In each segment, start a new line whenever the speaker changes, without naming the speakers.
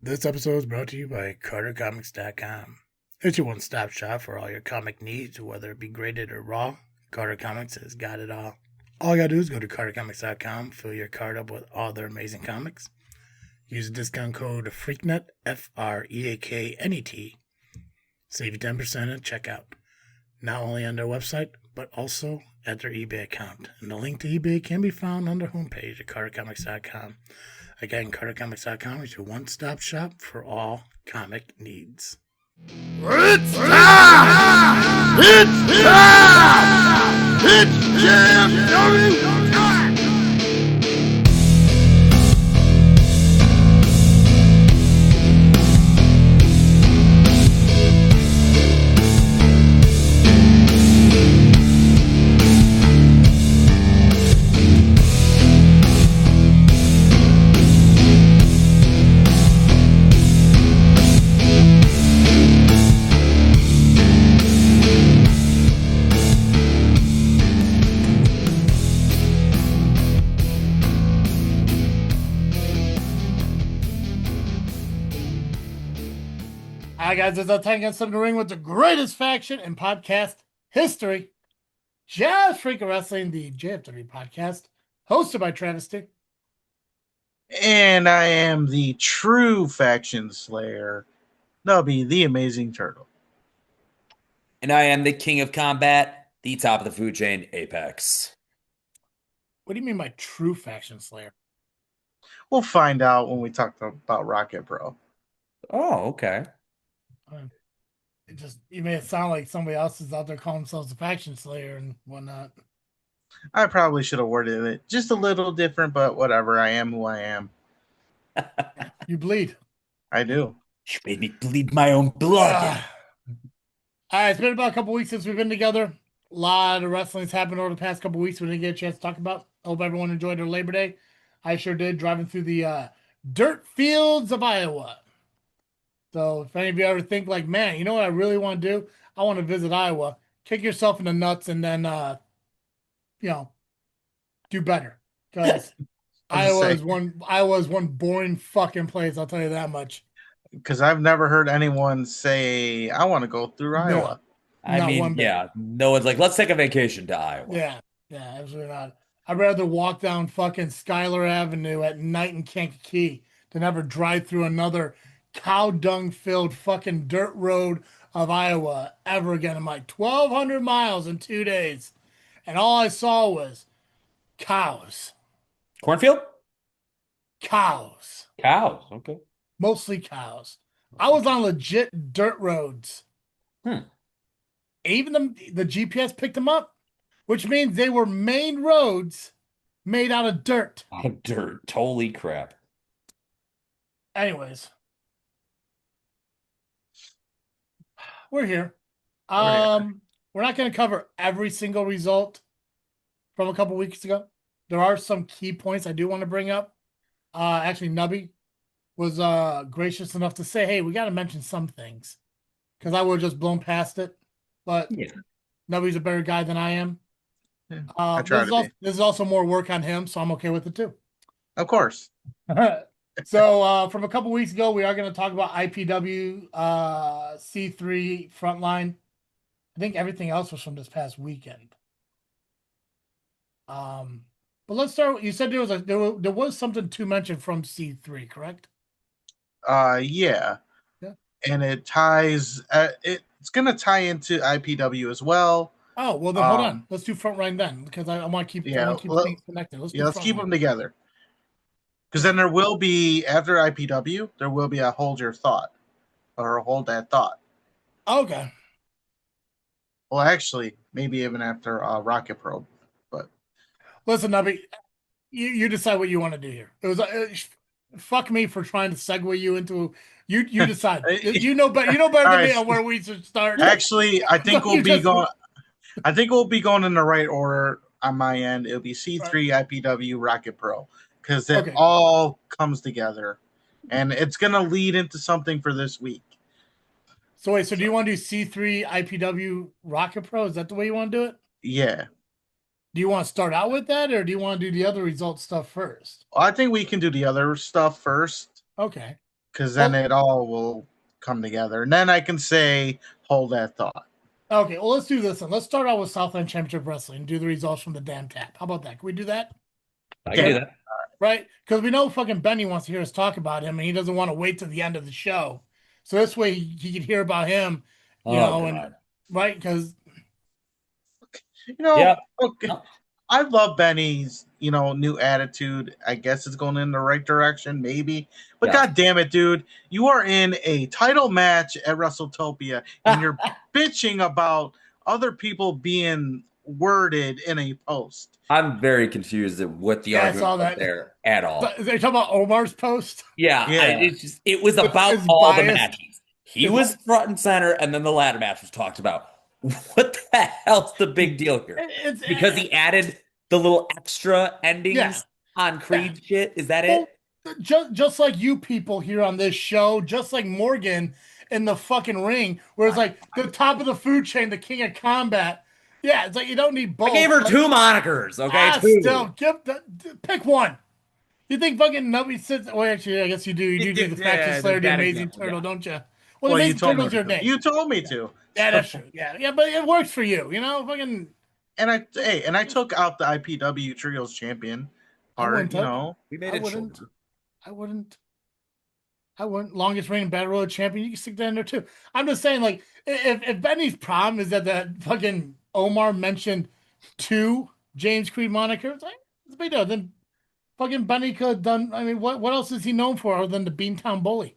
This episode is brought to you by CarterComics.com. It's your one-stop shop for all your comic needs, whether it be graded or raw. Carter Comics has got it all. All you gotta do is go to CarterComics.com, fill your card up with all their amazing comics. Use the discount code FREAKNET, FREAKNET. Save you 10% at checkout. Not only on their website, but also at their eBay account. And the link to eBay can be found on their homepage at CarterComics.com. Again, CarterComics.com is your one-stop shop for all comic needs.
It's time! It's time! It's JFW time!
Hi guys, it's time against the ring with the greatest faction in podcast history. Just Freakin Wrestling, the JFW Podcast, hosted by Travesty.
And I am the true faction slayer, Nubby, the amazing turtle.
And I am the king of combat, the top of the food chain, Apex.
What do you mean by true faction slayer?
We'll find out when we talk about ARWPRO.
Oh, okay.
You made it sound like somebody else is out there calling themselves a faction slayer and whatnot.
I probably should have worded it just a little different, but whatever. I am who I am.
You bleed.
I do.
You made me bleed my own blood.
All right, it's been about a couple weeks since we've been together. A lot of wrestling's happened over the past couple weeks we didn't get a chance to talk about. I hope everyone enjoyed their Labor Day. I sure did, driving through the dirt fields of Iowa. So if any of you ever think like, man, you know what I really want to do? I want to visit Iowa. Kick yourself in the nuts and then, do better. Because Iowa is one boring fucking place. I'll tell you that much.
Because I've never heard anyone say, I want to go through Iowa.
No one's like, let's take a vacation to Iowa.
Yeah, absolutely not. I'd rather walk down fucking Schuyler Avenue at night in Kankakee than ever drive through another cow dung filled fucking dirt road of Iowa ever again in my 1,200 miles in 2 days. And all I saw was cows.
Cornfield?
Cows.
Cows. Okay.
Mostly cows. I was on legit dirt roads. Even the GPS picked them up, which means they were main roads made out of dirt.
Dirt. Holy crap.
Anyways. We're here. We're not going to cover every single result from a couple weeks ago. There are some key points I do want to bring up. Actually, Nubby was gracious enough to say, hey, we got to mention some things. Because I would have just blown past it. But yeah. Nubby's a better guy than I am.
Yeah,
this is also more work on him, so I'm okay with it too.
Of course.
So from a couple weeks ago, we are going to talk about IPW C3 Frontline. I think everything else was from this past weekend. But let's start. You said there was something to mention from C3, correct?
Yeah. And it ties. It's going to tie into IPW as well.
Oh well, then hold on. Let's do Frontline then, because I want to keep things connected. Let's
keep them together. Because then there will be, after IPW, there will be a hold your thought. Or a hold that thought.
Okay.
Well, actually, maybe even after ARWPRO. But
listen, Nubby, you decide what you want to do here. It was fuck me for trying to segue you into you decide. You know better. You know better than me on where we should start.
Actually, I think we'll be going. I think we'll be going in the right order on my end. It'll be C3, IPW, ARWPRO. Because it all comes together. And it's going to lead into something for this week.
So wait, so do you want to do C3, IPW, ARWPRO? Is that the way you want to do it?
Yeah.
Do you want to start out with that, or do you want to do the other result stuff first?
I think we can do the other stuff first.
Okay.
because then it all will come together. And then I can say, hold that thought.
Okay, well, let's do this one. Let's start out with Southland Championship Wrestling and do the results from the damn tap. How about that? Can we do that?
I can do that.
Right? Because we know fucking Benny wants to hear us talk about him, and he doesn't want to wait till the end of the show. So this way he can hear about him, and right? Because
okay. I love Benny's, new attitude. I guess it's going in the right direction, maybe. But God damn it, dude. You are in a title match at WrestleTopia, and you're bitching about other people being worded in a post.
I'm very confused at what the argument was there at all.
They're talking about Omar's post?
Yeah. It was about all the matches. He was front and center, and then the ladder match was talked about. What the hell's the big deal here? Because he added the little extra endings on Creed shit? Is that it?
Just like you people here on this show, just like Morgan in the fucking ring, where it's like the top of the food chain, the king of combat. Yeah, it's like you don't need both.
I gave her 2 monikers, okay? 2.
Still, pick one. You think fucking Nubby sits? Well, actually, I guess you do. You do the Faction Slayer, the Amazing Turtle, don't you? Well, the Amazing Turtle's your name.
You told me to.
Yeah, that's true. Yeah, but it works for you, fucking.
And I took out the IPW Trios champion part.
We made it shorter.
I wouldn't. Longest reigning Battle Royal champion. You can stick that in there too. I'm just saying, like, if Benny's problem is that the fucking Omar mentioned 2 James Creed monikers, it's a big deal. Then fucking Benny could have done. I mean, what else is he known for other than the Beantown Bully?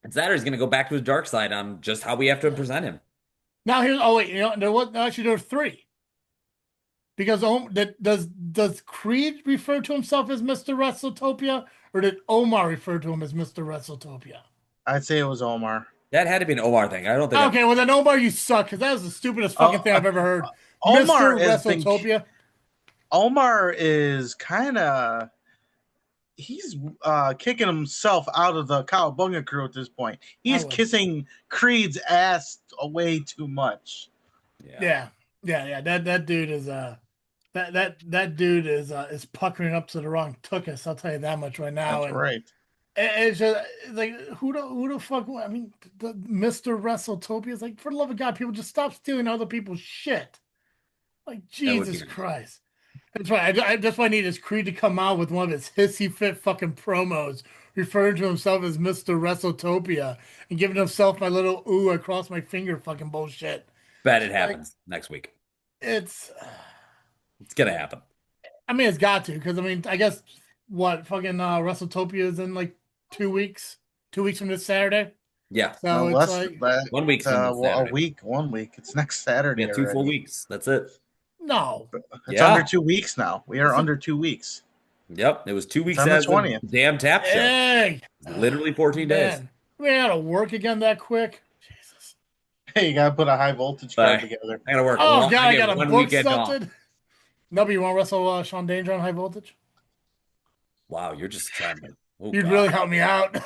And Saturday's going to go back to his dark side on just how we have to present him.
Now here's there are 3. Because does Creed refer to himself as Mr. WrestleTopia, or did Omar refer to him as Mr. WrestleTopia?
I'd say it was Omar.
That had to be an Omar thing. I don't think.
Okay, well then Omar, you suck, because that was the stupidest fucking thing I've ever heard.
Omar
Mr. WrestleTopia.
Omar is kind of. He's kicking himself out of the Cowabunga crew at this point. He's kissing Creed's ass away too much.
Yeah. That dude is that dude is puckering up to the wrong tuchus. I'll tell you that much right now.
That's right.
It's just like who the fuck? I mean, the Mr. WrestleTopia is like, for the love of God, people just stop stealing other people's shit. Like Jesus Christ. That's right. I just what I need is Creed to come out with one of his hissy fit fucking promos, referring to himself as Mr. WrestleTopia and giving himself my little ooh across my finger fucking bullshit.
Bet it happens next week.
It's
gonna happen.
I mean, it's got to, because I mean, I guess what fucking WrestleTopia is in like 2 weeks. 2 weeks from this Saturday.
Yeah.
So
no,
it's like
1 week.
A week. 1 week. It's next Saturday.
We have 2 full weeks. That's it.
No.
It's under 2 weeks now. We are under 2 weeks.
Yep. It was 2 weeks
on the
as
20th.
the damn tap show.
Hey.
Literally 14 days.
We had to work again that quick. Jesus.
Hey, you gotta put a high voltage card together.
I gotta work.
Oh God, I gotta book something. Nubby, you want to wrestle Sean Danger on high voltage?
Wow, you're just trying to.
You'd really help me out.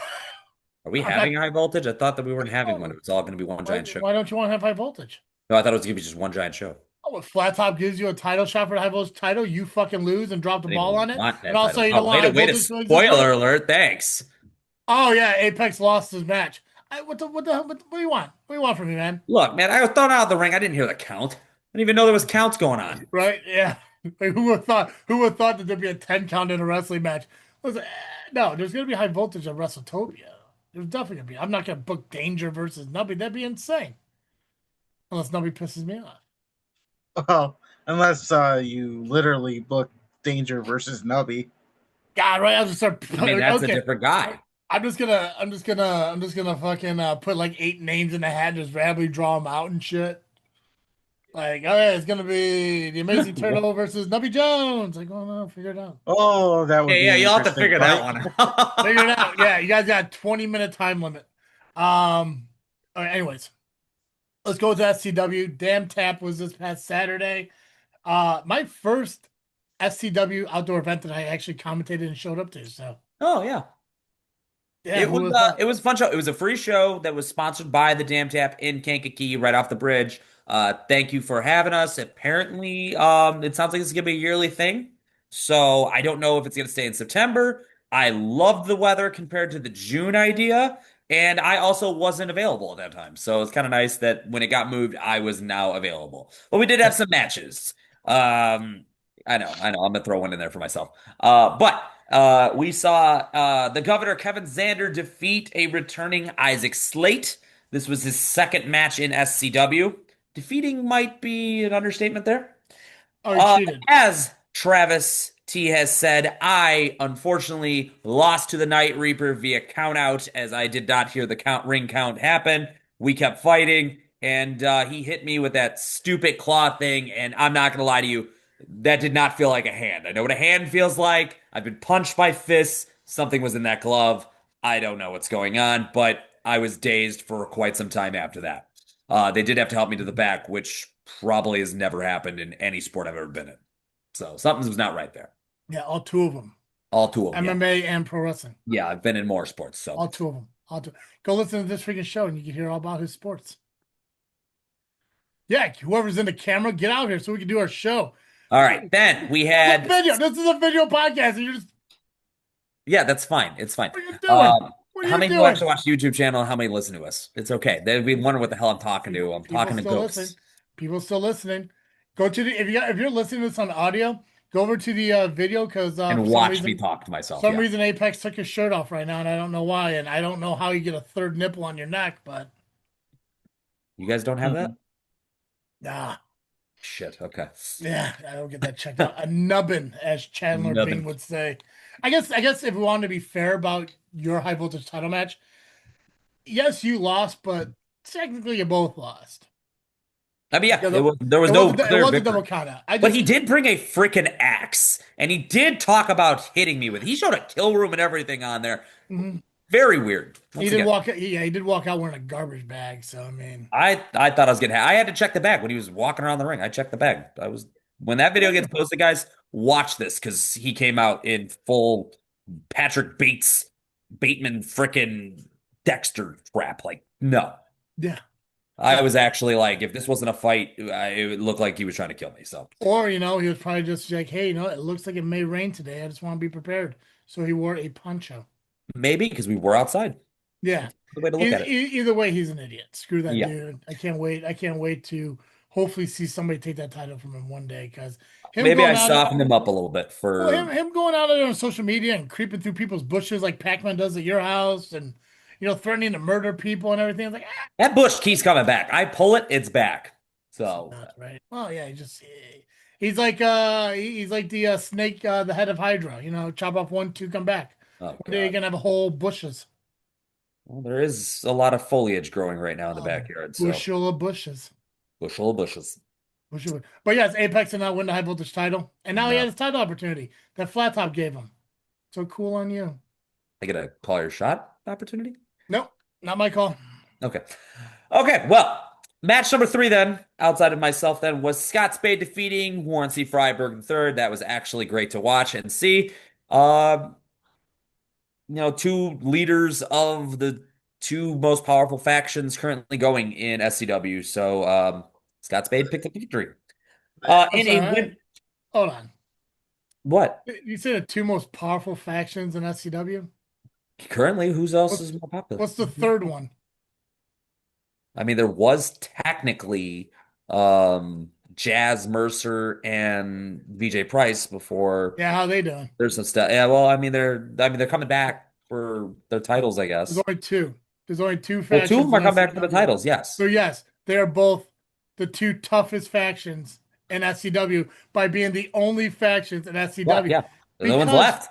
Are we having high voltage? I thought that we weren't having one. It was all going to be one giant show.
Why don't you want to have high voltage?
No, I thought it was going to be just one giant show.
Oh, if Flat Top gives you a title shot for the high voltage title, you fucking lose and drop the ball on it. And also, you don't want high voltage.
Spoiler alert! Thanks.
Oh yeah, Apex lost his match. What do you want? What do you want from me, man?
Look, man, I was thrown out of the ring. I didn't hear the count. I didn't even know there was counts going on.
Right? Yeah. Like, who would have thought that there'd be a 10 count in a wrestling match? Listen, no, there's gonna be high voltage at WrestleTopia. There's definitely gonna be. I'm not gonna book Danger versus Nubby. That'd be insane. Unless Nubby pisses me off.
Well, unless you literally book Danger versus Nubby.
God, right? I'll just start.
I mean, that's a different guy.
I'm just gonna fucking put like 8 names in the hat, just randomly draw them out and shit. Like, oh yeah, it's gonna be the Amazing Turtle versus Nubby Jones. Like, oh no, figure it out.
Oh, that would.
Yeah, you'll have to figure that one out.
Figure it out. Yeah, you guys got a 20-minute time limit. All right, anyways, let's go to SCW. Damn Tap was this past Saturday. My first SCW outdoor event that I actually commentated and showed up to. So.
Oh yeah. Yeah, it was a fun show. It was a free show that was sponsored by the Damn Tap in Kankakee right off the bridge. Thank you for having us. Apparently, it sounds like it's going to be a yearly thing. So I don't know if it's going to stay in September. I loved the weather compared to the June idea, and I also wasn't available at that time. So it's kind of nice that when it got moved, I was now available. But we did have some matches. I know, I'm gonna throw one in there for myself. But we saw the Governor Kevin Zander defeat a returning Isaac Slate. This was his second match in SCW. Defeating might be an understatement there.
Oh, he cheated.
As Travis T has said, I unfortunately lost to the Night Reaper via count out as I did not hear the ring count happen. We kept fighting, and he hit me with that stupid claw thing, and I'm not going to lie to you, that did not feel like a hand. I know what a hand feels like. I've been punched by fists. Something was in that glove. I don't know what's going on, but I was dazed for quite some time after that. They did have to help me to the back, which probably has never happened in any sport I've ever been in. So something was not right there.
Yeah, all two of them.
All two of them.
MMA and pro wrestling.
Yeah, I've been in more sports. So
all two of them. Go listen to this freaking show and you can hear all about his sports. Yeah, whoever's in the camera, get out here so we can do our show.
All right, then we had
video. This is a video podcast. And you're just
yeah, that's fine. It's fine.
What are you doing?
How many people actually watch the YouTube channel and how many listen to us? It's okay. They'd be wondering what the hell I'm talking to. I'm talking to ghosts.
People still listening. Go to the if you're listening to this on audio, go over to the video because
and watch me talk to myself.
For some reason, Apex took his shirt off right now, and I don't know why, and I don't know how you get a third nipple on your neck, but
you guys don't have that?
Nah.
Shit. Okay.
Yeah, I don't get that checked out. A nubbin, as Chandler Bing would say. I guess if we wanted to be fair about your high voltage title match, yes, you lost, but technically you both lost.
I mean, yeah, there was no clear victory.
Double count out.
But he did bring a freaking axe, and he did talk about hitting me with. He showed a kill room and everything on there. Mm-hmm. Very weird.
He did walk out wearing a garbage bag. So I mean,
I thought I was getting. I had to check the bag when he was walking around the ring. I checked the bag. When that video gets posted, guys, watch this because he came out in full Patrick Bateman, frickin' Dexter crap. Like, no.
Yeah.
I was actually like, if this wasn't a fight, it would look like he was trying to kill me. So,
or he was probably just like, hey, it looks like it may rain today. I just want to be prepared. So he wore a poncho.
Maybe because we were outside.
Yeah.
The way to look at it.
Either way, he's an idiot. Screw that dude. I can't wait to hopefully see somebody take that title from him one day because
maybe I softened him up a little bit for
him going out there on social media and creeping through people's bushes like Pac-Man does at your house and threatening to murder people and everything. Like
that bush keeps coming back. I pull it, it's back. So
right. Well, yeah, he's like the snake, the head of Hydra. Chop off 1, 2, come back. One day you're gonna have a whole bushes.
Well, there is a lot of foliage growing right now in the backyard. So.
Bushel of bushes.
Bushel of bushes.
But yes, Apex did not win the high voltage title, and now he has his title opportunity that Flat Top gave him. So cool on you.
I get a call your shot opportunity.
Nope, not my call.
Okay. Well, match number 3 then, outside of myself, then was Scott Spade defeating Warren C. Freiberg III. That was actually great to watch and see. Two leaders of the 2 most powerful factions currently going in SCW. So Scott Spade picked up the victory.
Hold on.
What?
You said the 2 most powerful factions in SCW?
Currently, who's else is more popular?
What's the third one?
I mean, there was technically Jazz Mercer and VJ Price before.
Yeah, how they doing?
There's some stuff. Yeah, well, they're coming back for their titles, I guess.
There's only 2. There's only 2 factions.
Well, 2 of them are coming back for the titles, yes.
So yes, they are both the 2 toughest factions in SCW by being the only factions in SCW.
Yeah, no one's left.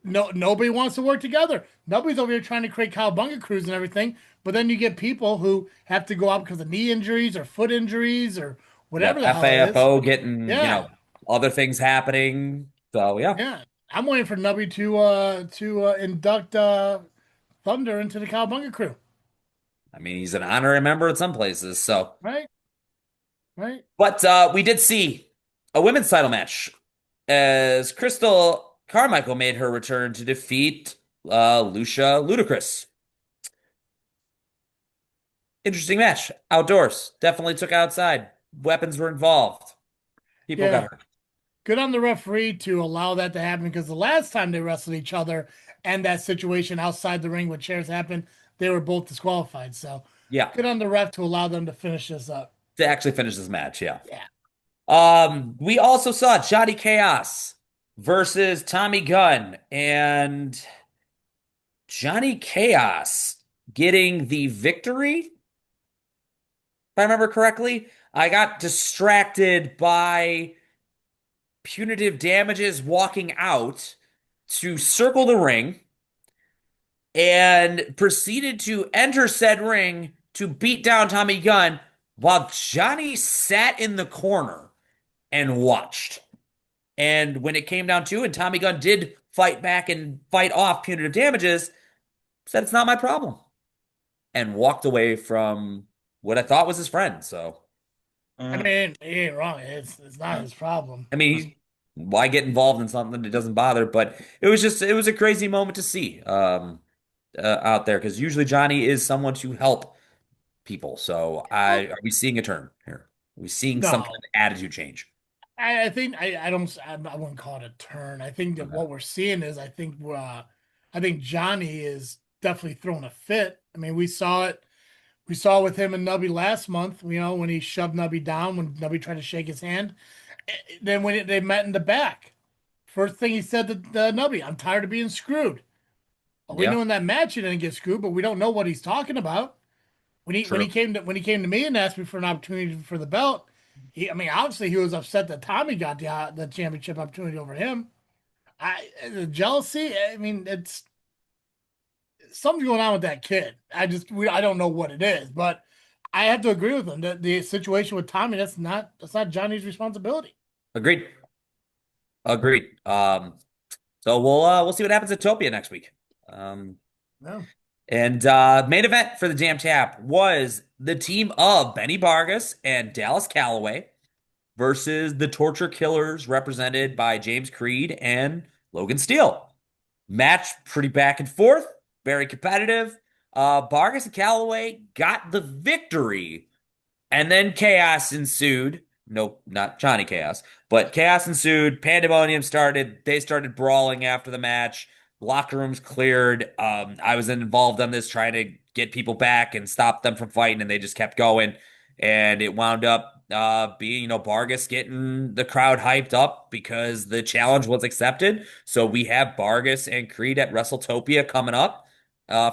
Nobody wants to work together. Nobody's over here trying to create cowabunga crews and everything. But then you get people who have to go out because of knee injuries or foot injuries or whatever the hell it is.
FAFO getting other things happening. So
yeah. I'm waiting for Nubby to induct Thunder into the cowabunga crew.
I mean, he's an honorary member at some places. So
right.
But we did see a women's title match as Crystal Carmichael made her return to defeat Lucia Ludacris. Interesting match. Outdoors. Definitely took outside. Weapons were involved. People got hurt.
Good on the referee to allow that to happen because the last time they wrestled each other and that situation outside the ring when chairs happened, they were both disqualified. So
Yeah.
good on the ref to allow them to finish this up.
To actually finish this match, yeah.
Yeah.
We also saw Johnny Chaos versus Tommy Gunn, and Johnny Chaos getting the victory, if I remember correctly. I got distracted by Punitive Damages walking out to circle the ring and proceeded to enter said ring to beat down Tommy Gunn while Johnny sat in the corner and watched. And when it came down to it, Tommy Gunn did fight back and fight off Punitive Damages, said it's not my problem, and walked away from what I thought was his friend. So,
I mean, he ain't wrong. It's not his problem.
I mean, why get involved in something that doesn't bother? But it was a crazy moment to see out there, because usually Johnny is someone to help people. So are we seeing a turn here? Are we seeing some kind of attitude change?
I think I wouldn't call it a turn. I think that what we're seeing is I think Johnny is definitely throwing a fit. I mean, we saw it with him and Nubby last month, when he shoved Nubby down, when Nubby tried to shake his hand. Then when they met in the back, first thing he said to Nubby, "I'm tired of being screwed." Well, we know in that match he didn't get screwed, but we don't know what he's talking about. When he came to me and asked me for an opportunity for the belt, obviously he was upset that Tommy got the championship opportunity over him. The jealousy, it's something's going on with that kid. I don't know what it is, but I have to agree with him that the situation with Tommy, that's not Johnny's responsibility.
Agreed. So we'll see what happens at Topia next week.
No.
And main event for the Damn Tap was the team of Benny Vargas and Dallas Calloway versus the Torture Killers, represented by James Creed and Logan Steele. Match pretty back and forth, very competitive. Vargas and Calloway got the victory, and then chaos ensued. Nope, not Johnny Chaos, but chaos ensued. Pandemonium started. They started brawling after the match. Locker rooms cleared. I was involved on this, trying to get people back and stop them from fighting, and they just kept going. And it wound up being, Vargas getting the crowd hyped up because the challenge was accepted. So we have Vargas and Creed at WrestleTopia coming up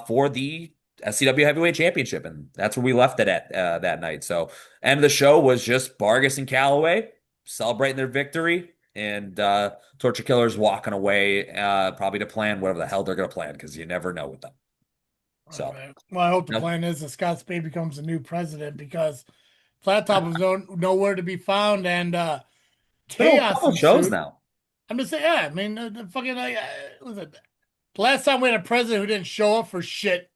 for the SCW Heavyweight Championship, and that's where we left it at that night. So end of the show was just Vargas and Calloway celebrating their victory, and Torture Killers walking away probably to plan whatever the hell they're going to plan, because you never know with them. So,
right. Well, I hope the plan is that Scott Spade becomes the new president, because Flat Top was nowhere to be found, and chaos
shows now.
I'm just saying, listen, the last time we had a president who didn't show up for shit,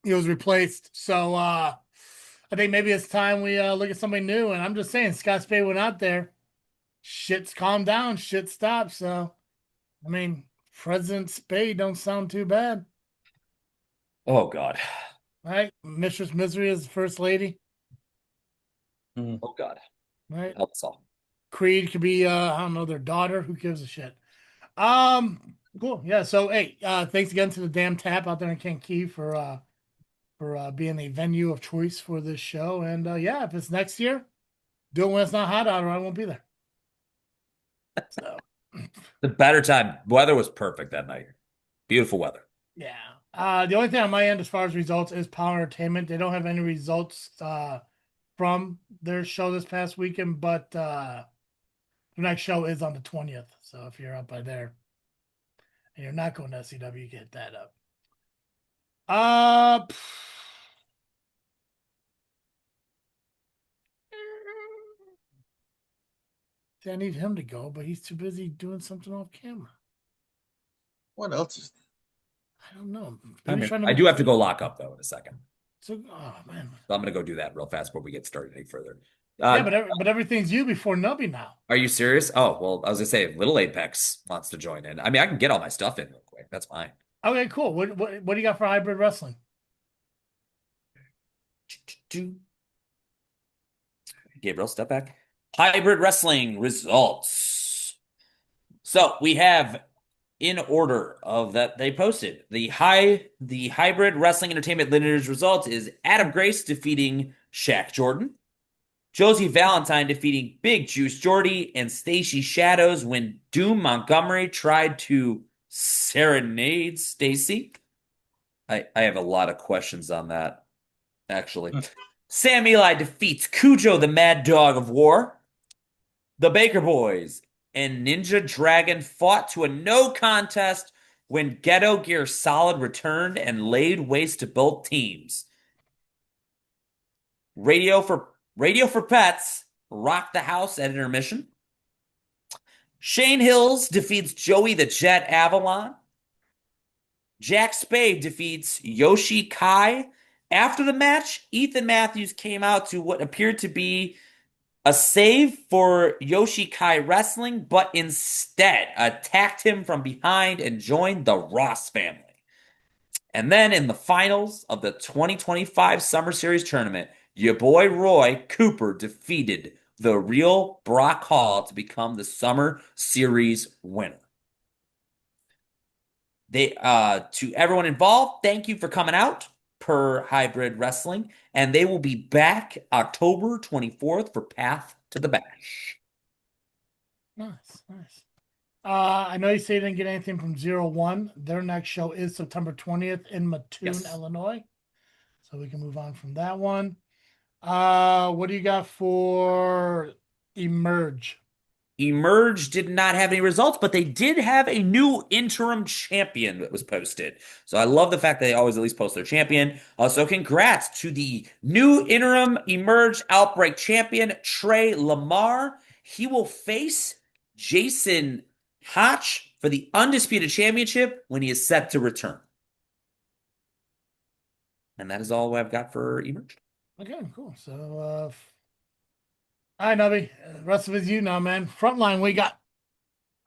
he was replaced. So I think maybe it's time we look at somebody new. And I'm just saying, Scott Spade went out there. Shit's calmed down. Shit stopped. So, President Spade don't sound too bad.
Oh, God.
Right? Mistress Misery is the first lady.
Oh, God.
Right?
Help us all.
Creed could be, their daughter. Who gives a shit? Cool. Yeah. So, hey, thanks again to the Damn Tap out there in Kankakee for being the venue of choice for this show. And if it's next year, do it when it's not hot out, or I won't be there. So
the better time. Weather was perfect that night. Beautiful weather.
Yeah. The only thing on my end as far as results is POWW Entertainment. They don't have any results from their show this past weekend, but the next show is on the 20th. So if you're up by there and you're not going to SCW, get that up. I need him to go, but he's too busy doing something off camera.
What else is
I don't know.
I do have to go lock up, though, in a second.
So, oh, man.
So I'm going to go do that real fast before we get started any further.
But everything's you before Nubby now.
Are you serious? Oh, well, I was going to say, Little Apex wants to join in. I can get all my stuff in real quick. That's fine.
Okay, cool. What do you got for hybrid wrestling?
Gabriel, step back. Hybrid wrestling results. So we have in order of that they posted. The Hybrid Wrestling Entertainment lineage result is Adam Grace defeating Shaq Jordan, Josie Valentine defeating Big Juice Jordy, and Stacy Shadows when Doom Montgomery tried to serenade Stacy. I have a lot of questions on that, actually. Sam Eli defeats Cujo the Mad Dog of War. The Baker Boys and Ninja Dragon fought to a no contest when Ghetto Gear Solid returned and laid waste to both teams. Radio for Pets rocked the house at intermission. Shane Hills defeats Joey the Jet Avalon. Jack Spade defeats Yoshi Kai. After the match, Ethan Matthews came out to what appeared to be a save for Yoshi Kai Wrestling, but instead attacked him from behind and joined the Ross family. And then in the finals of the 2025 Summer Series tournament, your boy Roy Cooper defeated the real Brock Hall to become the Summer Series winner. To everyone involved, thank you for coming out per Hybrid Wrestling, and they will be back October 24th for Path to the Bash.
Nice. I know you say you didn't get anything from Zero1. Their next show is September 20th in Mattoon, Illinois. So we can move on from that one. What do you got for Emerge?
Emerge did not have any results, but they did have a new interim champion that was posted. So I love the fact that they always at least post their champion. So congrats to the new interim Emerge Outbreak champion, Trey Lamar. He will face Jason Hotch for the Undisputed Championship when he is set to return. And that is all I've got for Emerge.
Okay, cool. So, all right, Nubby. The rest of it's you now, man. Frontline, we got.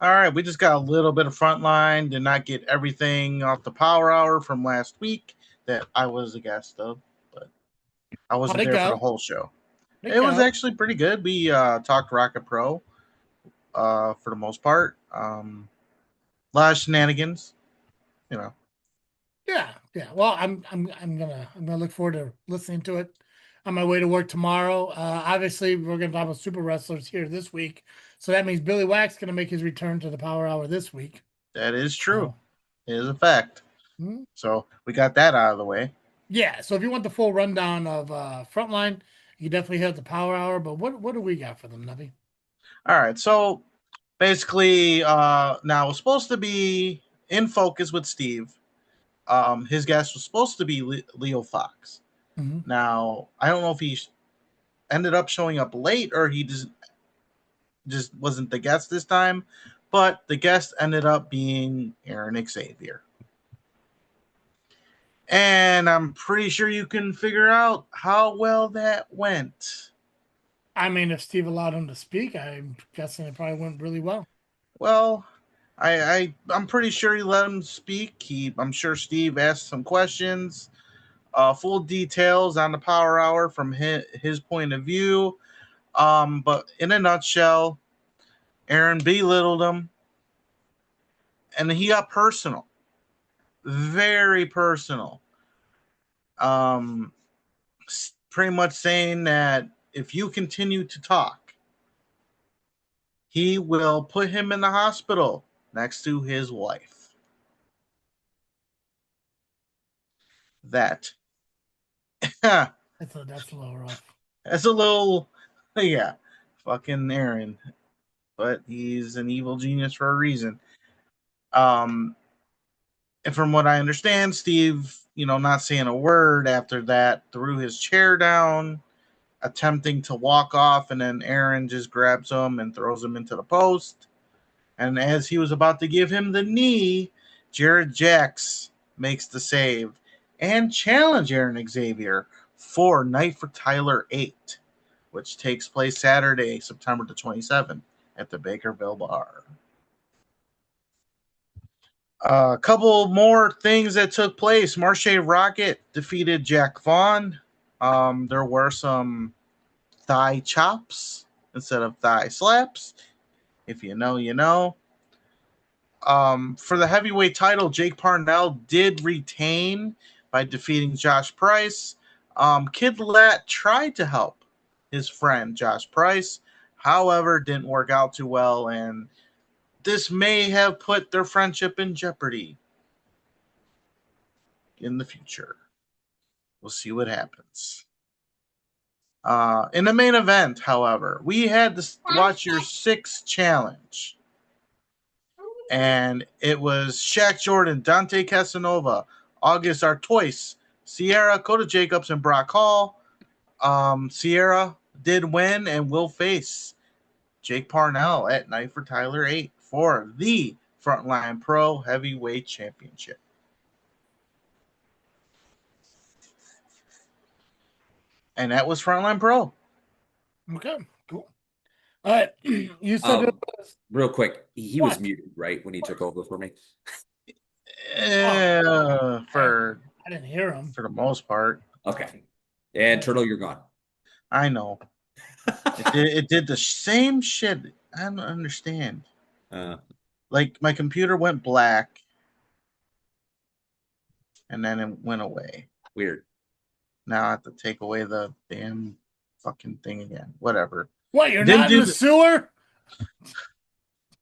All right, we just got a little bit of Frontline. Did not get everything off the Power Hour from last week that I was a guest of, but I wasn't there for the whole show. It was actually pretty good. We talked Rocket Pro for the most part. A lot of shenanigans, you know.
Yeah. Well, I'm gonna look forward to listening to it on my way to work tomorrow. Obviously, we're gonna talk about Super Wrestlers here this week, so that means Billy Wax gonna make his return to the Power Hour this week.
That is true. It is a fact. So we got that out of the way.
Yeah. So if you want the full rundown of Frontline, you definitely hit the Power Hour. But what do we got for them, Nubby?
All right. So basically, now it's supposed to be in focus with Steve. His guest was supposed to be Leo Fox. Now, I don't know if he ended up showing up late or he just wasn't the guest this time, but the guest ended up being Aaron Xavier. And I'm pretty sure you can figure out how well that went.
I mean, if Steve allowed him to speak, I'm guessing it probably went really well.
Well, I'm pretty sure he let him speak. I'm sure Steve asked some questions. Full details on the Power Hour from his point of view. But in a nutshell, Aaron belittled him. And he got personal. Very personal. Pretty much saying that if you continue to talk, he will put him in the hospital next to his wife. That.
That's a little rough.
That's a little, yeah, fucking Aaron. But he's an evil genius for a reason. And from what I understand, Steve, not saying a word after that, threw his chair down, attempting to walk off, and then Aaron just grabs him and throws him into the post. And as he was about to give him the knee, Jared Jax makes the save and challenge Aaron Xavier for Night for Tyler 8, which takes place Saturday, September the 27th at the Bakerville Bar. A couple more things that took place. Marche Rocket defeated Jack Vaughn. There were some thigh chops instead of thigh slaps. If you know, you know. For the heavyweight title, Jake Parnell did retain by defeating Josh Price. Kid Lat tried to help his friend Josh Price, however, didn't work out too well, and this may have put their friendship in jeopardy in the future. We'll see what happens. In the main event, however, we had to watch your 6th challenge. And it was Shaq Jordan, Dante Casanova, August Artois, Sierra, Coda Jacobs, and Brock Hall. Sierra did win and will face Jake Parnell at Night for Tyler 8 for the Frontline Pro Heavyweight Championship. And that was Frontline Pro.
Okay, cool. All right. You said
real quick, he was muted, right, when he took over for me?
I didn't hear him.
For the most part.
Okay. And Turtle, you're gone.
I know. it did the same shit. I don't understand. Like, my computer went black, and then it went away.
Weird.
Now I have to take away the damn fucking thing again. Whatever.
What, you're not in the sewer?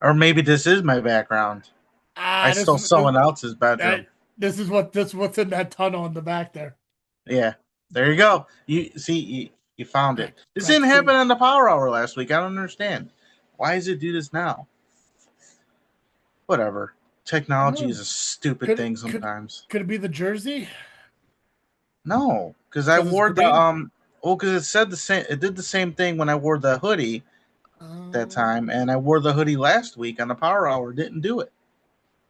Or maybe this is my background. I stole someone else's bedroom.
This is what's in that tunnel in the back there.
Yeah. There you go. You see, you found it. This didn't happen on the Power Hour last week. I don't understand. Why does it do this now? Whatever. Technology is a stupid thing sometimes.
Could it be the jersey?
No, because I wore the because it said the same. It did the same thing when I wore the hoodie that time, and I wore the hoodie last week on the Power Hour. Didn't do it.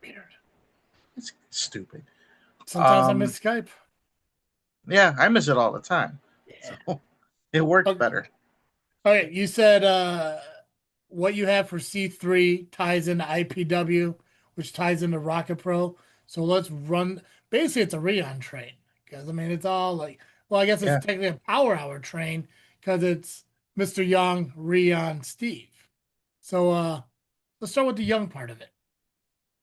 Weird.
It's stupid.
Sometimes I miss Skype.
Yeah, I miss it all the time. Yeah. So it works better.
All right, you said what you have for C3 ties into IPW, which ties into ARWPRO. So let's run. Basically, it's a Rion train. Because, I mean, it's all like, well, I guess it's technically a Power Hour train because it's Mr. Young, Rion, Steve. So let's start with the Young part of it.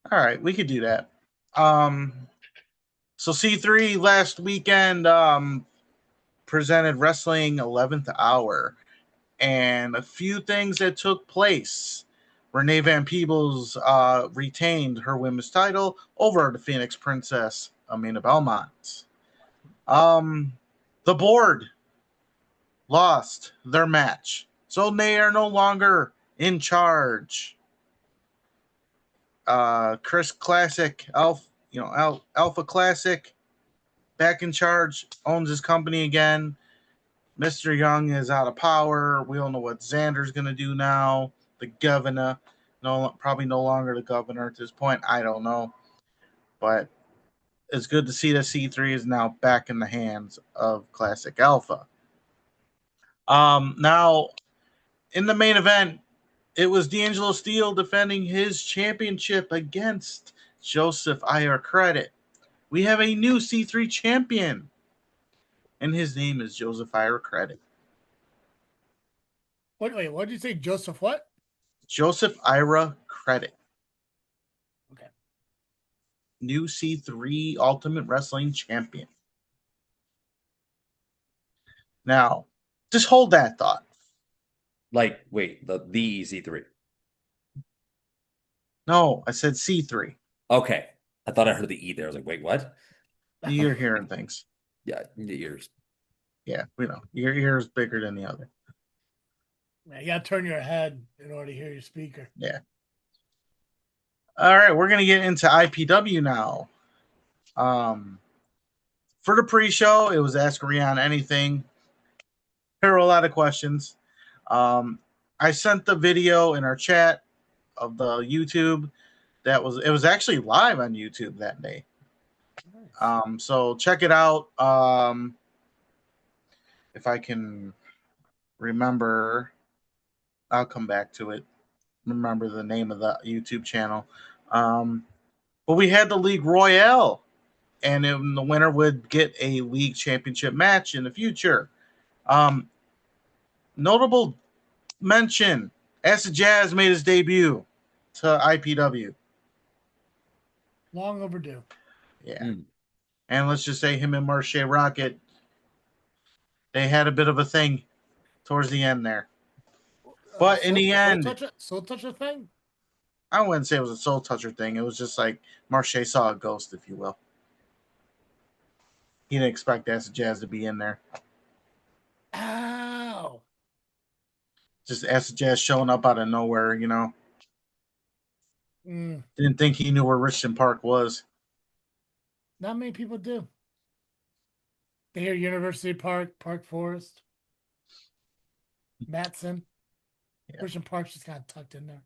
All right, we could do that. So C3 last weekend presented Wrestling 11th Hour. And a few things that took place. Renee Van Peebles retained her women's title over the Phoenix Princess, Amina Belmont. The board lost their match, so they are no longer in charge. Chris Classic, Alpha Classic, back in charge, owns his company again. Mr. Young is out of power. We don't know what Xander's going to do now. The governor, probably no longer the governor at this point. I don't know, but it's good to see that C3 is now back in the hands of Classic Alpha. Now, in the main event, it was D'Angelo Steele defending his championship against Joseph Ira Credit. We have a new C3 champion, and his name is Joseph Ira Credit.
Wait, what did you say? Joseph what?
Joseph Ira Credit.
Okay.
New C3 Ultimate Wrestling champion. Now, just hold that thought.
Like, wait, the C3.
No, I said C3.
Okay. I thought I heard the E there. I was like, wait, what?
You're hearing things.
Yeah, the ears.
Yeah, we know. Your ear is bigger than the other.
Yeah, you got to turn your head in order to hear your speaker.
Yeah. All right, we're going to get into IPW now. For the pre-show, it was Ask Rion Anything. There were a lot of questions. I sent the video in our chat of the YouTube. It was actually live on YouTube that day. Nice. So check it out. If I can remember, I'll come back to it. Remember the name of the YouTube channel. But we had the League Royale, and the winner would get a league championship match in the future. Notable mention, Acid Jazz made his debut to IPW.
Long overdue.
Yeah. And let's just say him and Marche Rocket, they had a bit of a thing towards the end there. But in the end,
soul toucher thing?
I wouldn't say it was a soul toucher thing. It was just like Marche saw a ghost, if you will. He didn't expect Acid Jazz to be in there.
Ow.
Just Acid Jazz showing up out of nowhere, you know. Didn't think he knew where Richmond Park was.
Not many people do. They hear University Park, Park Forest, Matson. Yeah. Richmond Park's just kind of tucked in there.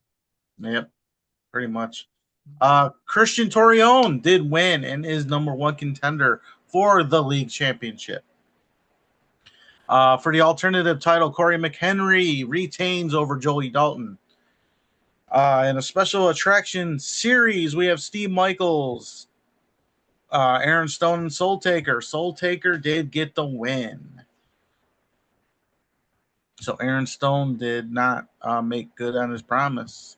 Yep, pretty much. Christian Torreon did win and is #1 contender for the league championship. For the alternative title, Corey McHenry retains over Joey Dalton. In a special attraction series, we have Steve Michaels, Aaron Stone, and Soul Taker. Soul Taker did get the win. So Aaron Stone did not make good on his promise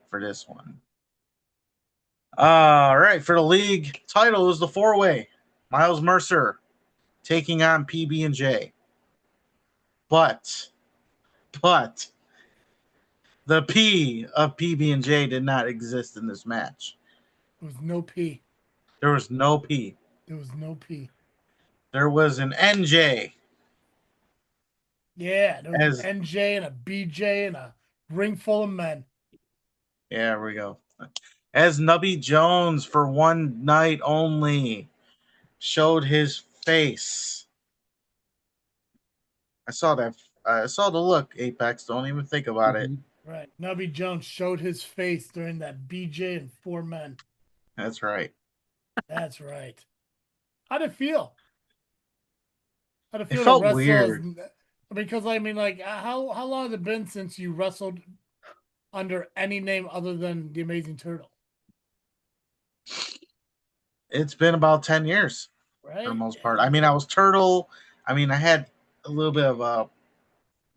for this one. All right, for the league title is the 4-way. Miles Mercer taking on PB&J. But the P of PB&J did not exist in this match.
There was no P.
There was no P.
There was no P.
There was an NJ.
Yeah, there was an NJ and a BJ and a ring full of men.
Yeah, there we go. As Nubby Jones, for one night only, showed his face. I saw that. I saw the look, Apex. Don't even think about it.
Right. Nubby Jones showed his face during that BJ and 4 men.
That's right.
That's right. How'd it feel? How'd it feel?
It felt weird.
Because, I mean, like, how long has it been since you wrestled under any name other than the Amazing Turtle?
It's been about 10 years,
right?
For the most part. I mean, I was Turtle. I mean, I had a little bit of a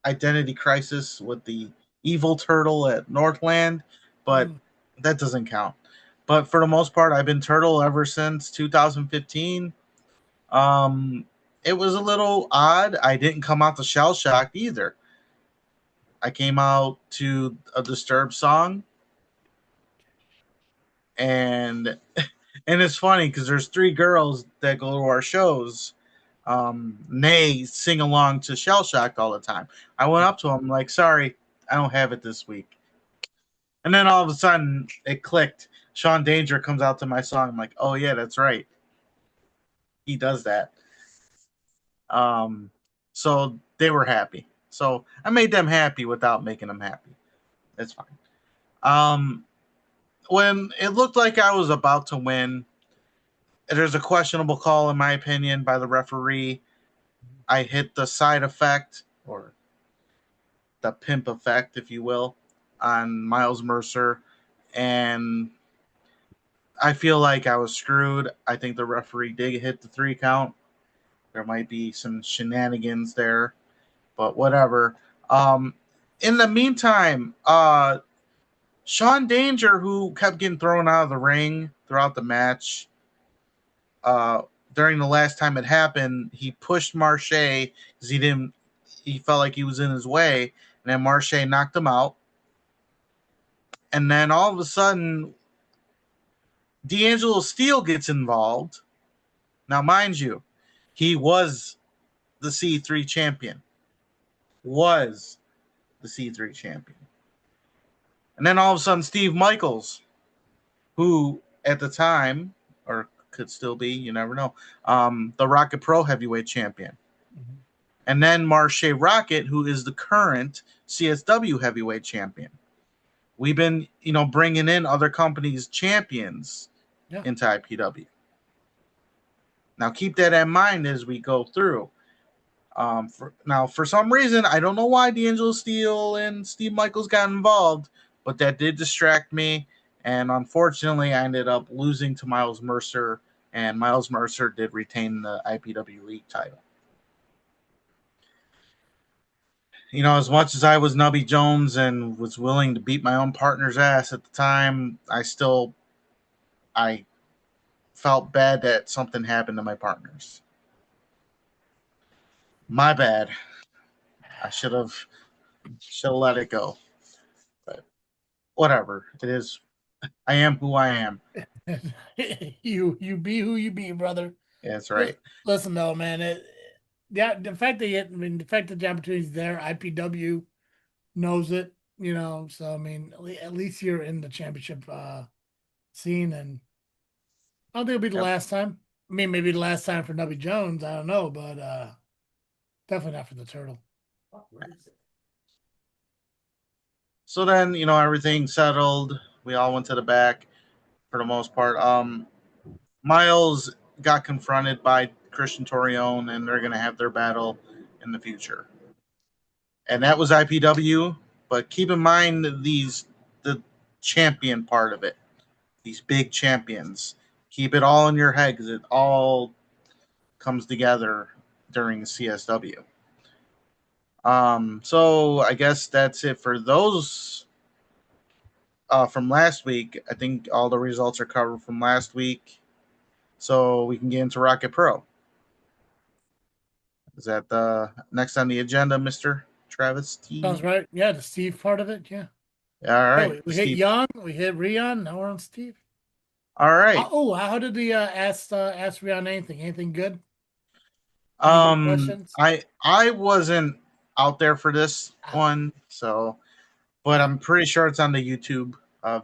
identity crisis with the evil Turtle at Northland, but that doesn't count. But for the most part, I've been Turtle ever since 2015. It was a little odd. I didn't come out to Shell Shocked either. I came out to a Disturbed song. And it's funny because there's 3 girls that go to our shows. They sing along to Shell Shocked all the time. I went up to them like, sorry, I don't have it this week. And then all of a sudden it clicked. Sean Danger comes out to my song. I'm like, oh yeah, that's right. He does that. So they were happy. So I made them happy without making them happy. That's fine. When it looked like I was about to win, there's a questionable call, in my opinion, by the referee. I hit the side effect, or the pimp effect, if you will, on Miles Mercer, and I feel like I was screwed. I think the referee did hit the 3 count. There might be some shenanigans there, but whatever. In the meantime, Sean Danger, who kept getting thrown out of the ring throughout the match, during the last time it happened, he pushed Marche because he felt like he was in his way, and then Marche knocked him out. And then all of a sudden, D'Angelo Steele gets involved. Now, mind you, he was the C3 champion. And then all of a sudden, Steve Michaels, who at the time, or could still be, you never know, the Rocket Pro heavyweight champion. Mm-hmm. And then Marche Rocket, who is the current CSW heavyweight champion. We've been, bringing in other companies' champions into IPW. Now, keep that in mind as we go through. For some reason, I don't know why D'Angelo Steele and Steve Michaels got involved, but that did distract me. And unfortunately, I ended up losing to Miles Mercer, and Miles Mercer did retain the IPW League title. As much as I was Nubby Jones and was willing to beat my own partner's ass at the time, I felt bad that something happened to my partners. My bad. I should have let it go. But whatever. It is. I am who I am.
You be who you be, brother.
Yeah, that's right.
Listen though, man. The fact that the opportunity's there, IPW knows it, so at least you're in the championship scene, and I don't think it'll be the last time. Maybe the last time for Nubby Jones, I don't know, but definitely not for the Turtle.
So then, everything settled. We all went to the back for the most part. Miles got confronted by Christian Torione, and they're going to have their battle in the future. And that was IPW, but keep in mind the champion part of it. These big champions. Keep it all in your head because it all comes together during the CSW. So I guess that's it for those from last week. I think all the results are covered from last week. So we can get into Rocket Pro. Is that the next on the agenda, Mr. Travis T?
Sounds right. Yeah, the Steve part of it. Yeah.
All right.
We hit Young, we hit Rion, now we're on Steve.
All right.
How did the ask Rion anything? Anything good?
I wasn't out there for this one, but I'm pretty sure it's on the YouTube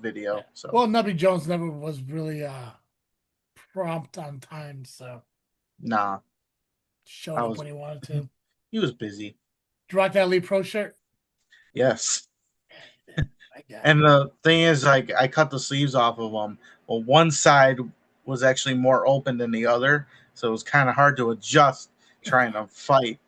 video. So
Nubby Jones never was really prompt on time, so
nah,
showed up when he wanted to.
He was busy.
Did you rock that AAW Pro shirt?
Yes. And the thing is, I cut the sleeves off of them. Well, one side was actually more open than the other, so it was kind of hard to adjust trying to fight.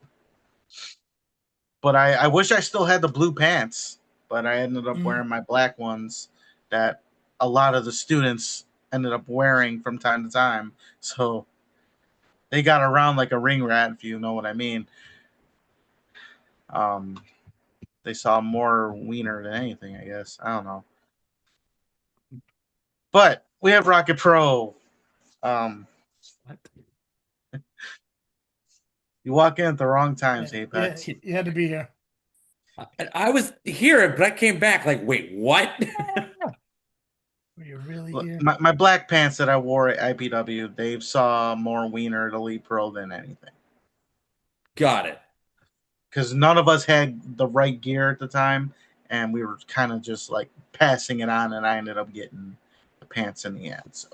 But I wish I still had the blue pants, but I ended up wearing my black ones that a lot of the students ended up wearing from time to time. So they got around like a ring rat, if you know what I mean. They saw more wiener than anything, I guess. I don't know. But we have Rocket Pro. What? You walk in at the wrong times, Apex.
Yeah, you had to be here.
I was here, but I came back like, wait, what?
Were you really here?
My black pants that I wore at IPW, they saw more wiener at Elite Pro than anything.
Got it.
Because none of us had the right gear at the time, and we were kind of just like passing it on, and I ended up getting the pants in the end. So,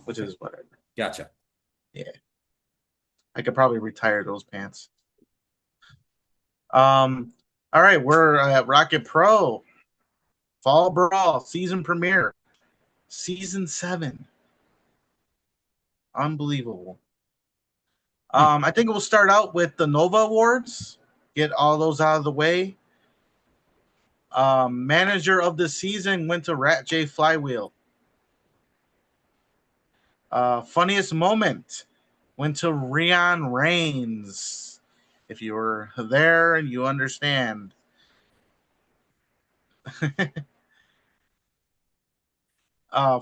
which is whatever.
Gotcha.
Yeah, I could probably retire those pants. All right, we're at Rocket Pro Fall Brawl season premiere, season 7. Unbelievable. I think we'll start out with the Nova Awards. Get all those out of the way. Manager of the season went to Rat J Flywheel. Funniest moment went to Rion Reigns. If you were there and you understand.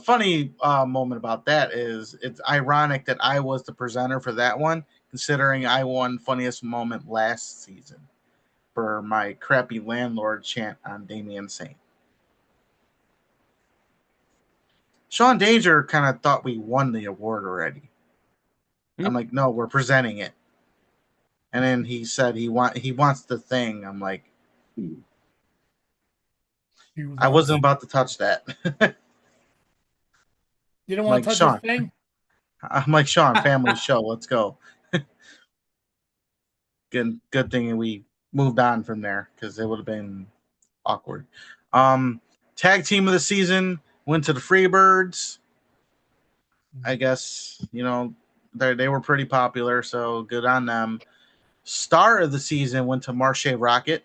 Funny moment about that is it's ironic that I was the presenter for that one, considering I won funniest moment last season for my crappy landlord chant on Damian Saint. Sean Danger kind of thought we won the award already. I'm like, no, we're presenting it. And then he said he wants the thing. I'm like, I wasn't about to touch that.
You don't want to touch
Sean,
this thing?
I'm like, Sean, family show, let's go. Good thing we moved on from there because it would have been awkward. Tag team of the season went to the Freebirds. I guess, they were pretty popular, so good on them. Star of the season went to Marche Rocket.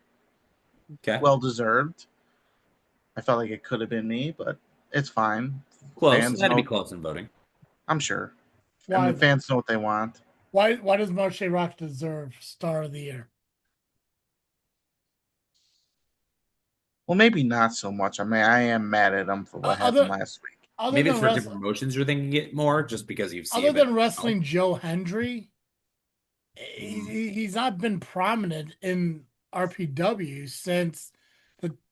Okay.
Well deserved. I felt like it could have been me, but it's fine.
Close. It had to be close in voting.
I'm sure. Fans know what they want.
Why does Marche Rocket deserve Star of the Year?
Well, maybe not so much. I mean, I am mad at them for what happened last week.
Maybe it's for different promotions you're thinking it more, just because you've seen.
Other than wrestling Joe Hendry, he's not been prominent in RPW since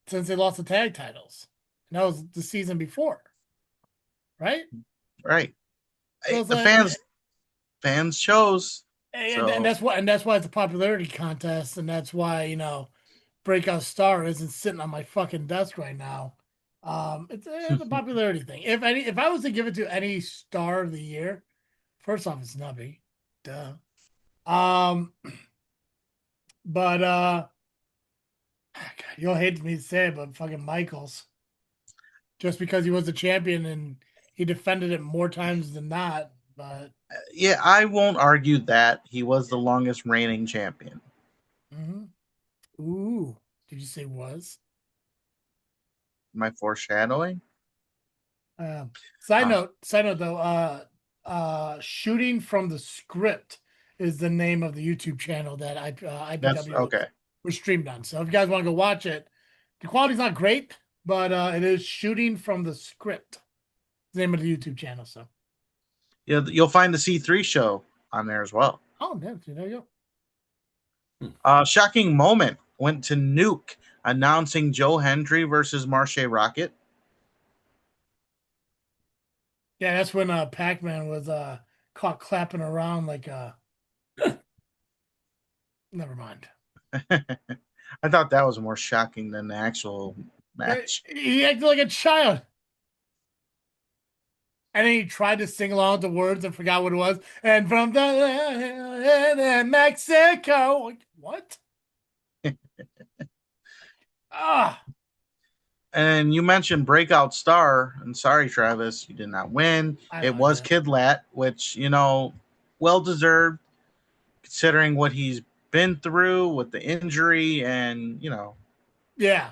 they lost the tag titles. And that was the season before, right?
Right. So the fans chose,
and that's why it's a popularity contest, and that's why Breakout Star isn't sitting on my fucking desk right now. It's a popularity thing. If I was to give it to any star of the year, first off, it's Nubby. Duh. But God, you'll hate me to say it, but fucking Michaels. Just because he was the champion and he defended it more times than not, but
yeah, I won't argue that he was the longest reigning champion.
Mm-hmm. Ooh, did you say was?
Am I foreshadowing?
Side note though, Shooting from the Script is the name of the YouTube channel that IPW was streamed on. So if you guys want to go watch it, the quality's not great, but it is Shooting from the Script. The name of the YouTube channel. So
yeah, you'll find the C3 show on there as well.
Oh, there you
go. Shocking moment went to Nuke announcing Joe Hendry versus Marche Rocket.
Yeah, that's when Pac-Man was caught clapping around like never mind.
I thought that was more shocking than the actual match.
He acted like a child. And then he tried to sing along with the words and forgot what it was. And from the Mexico. What?
And you mentioned Breakout Star, and sorry, Travis, you did not win. It was Kid Lat, which, well deserved considering what he's been through with the injury and,
Yeah.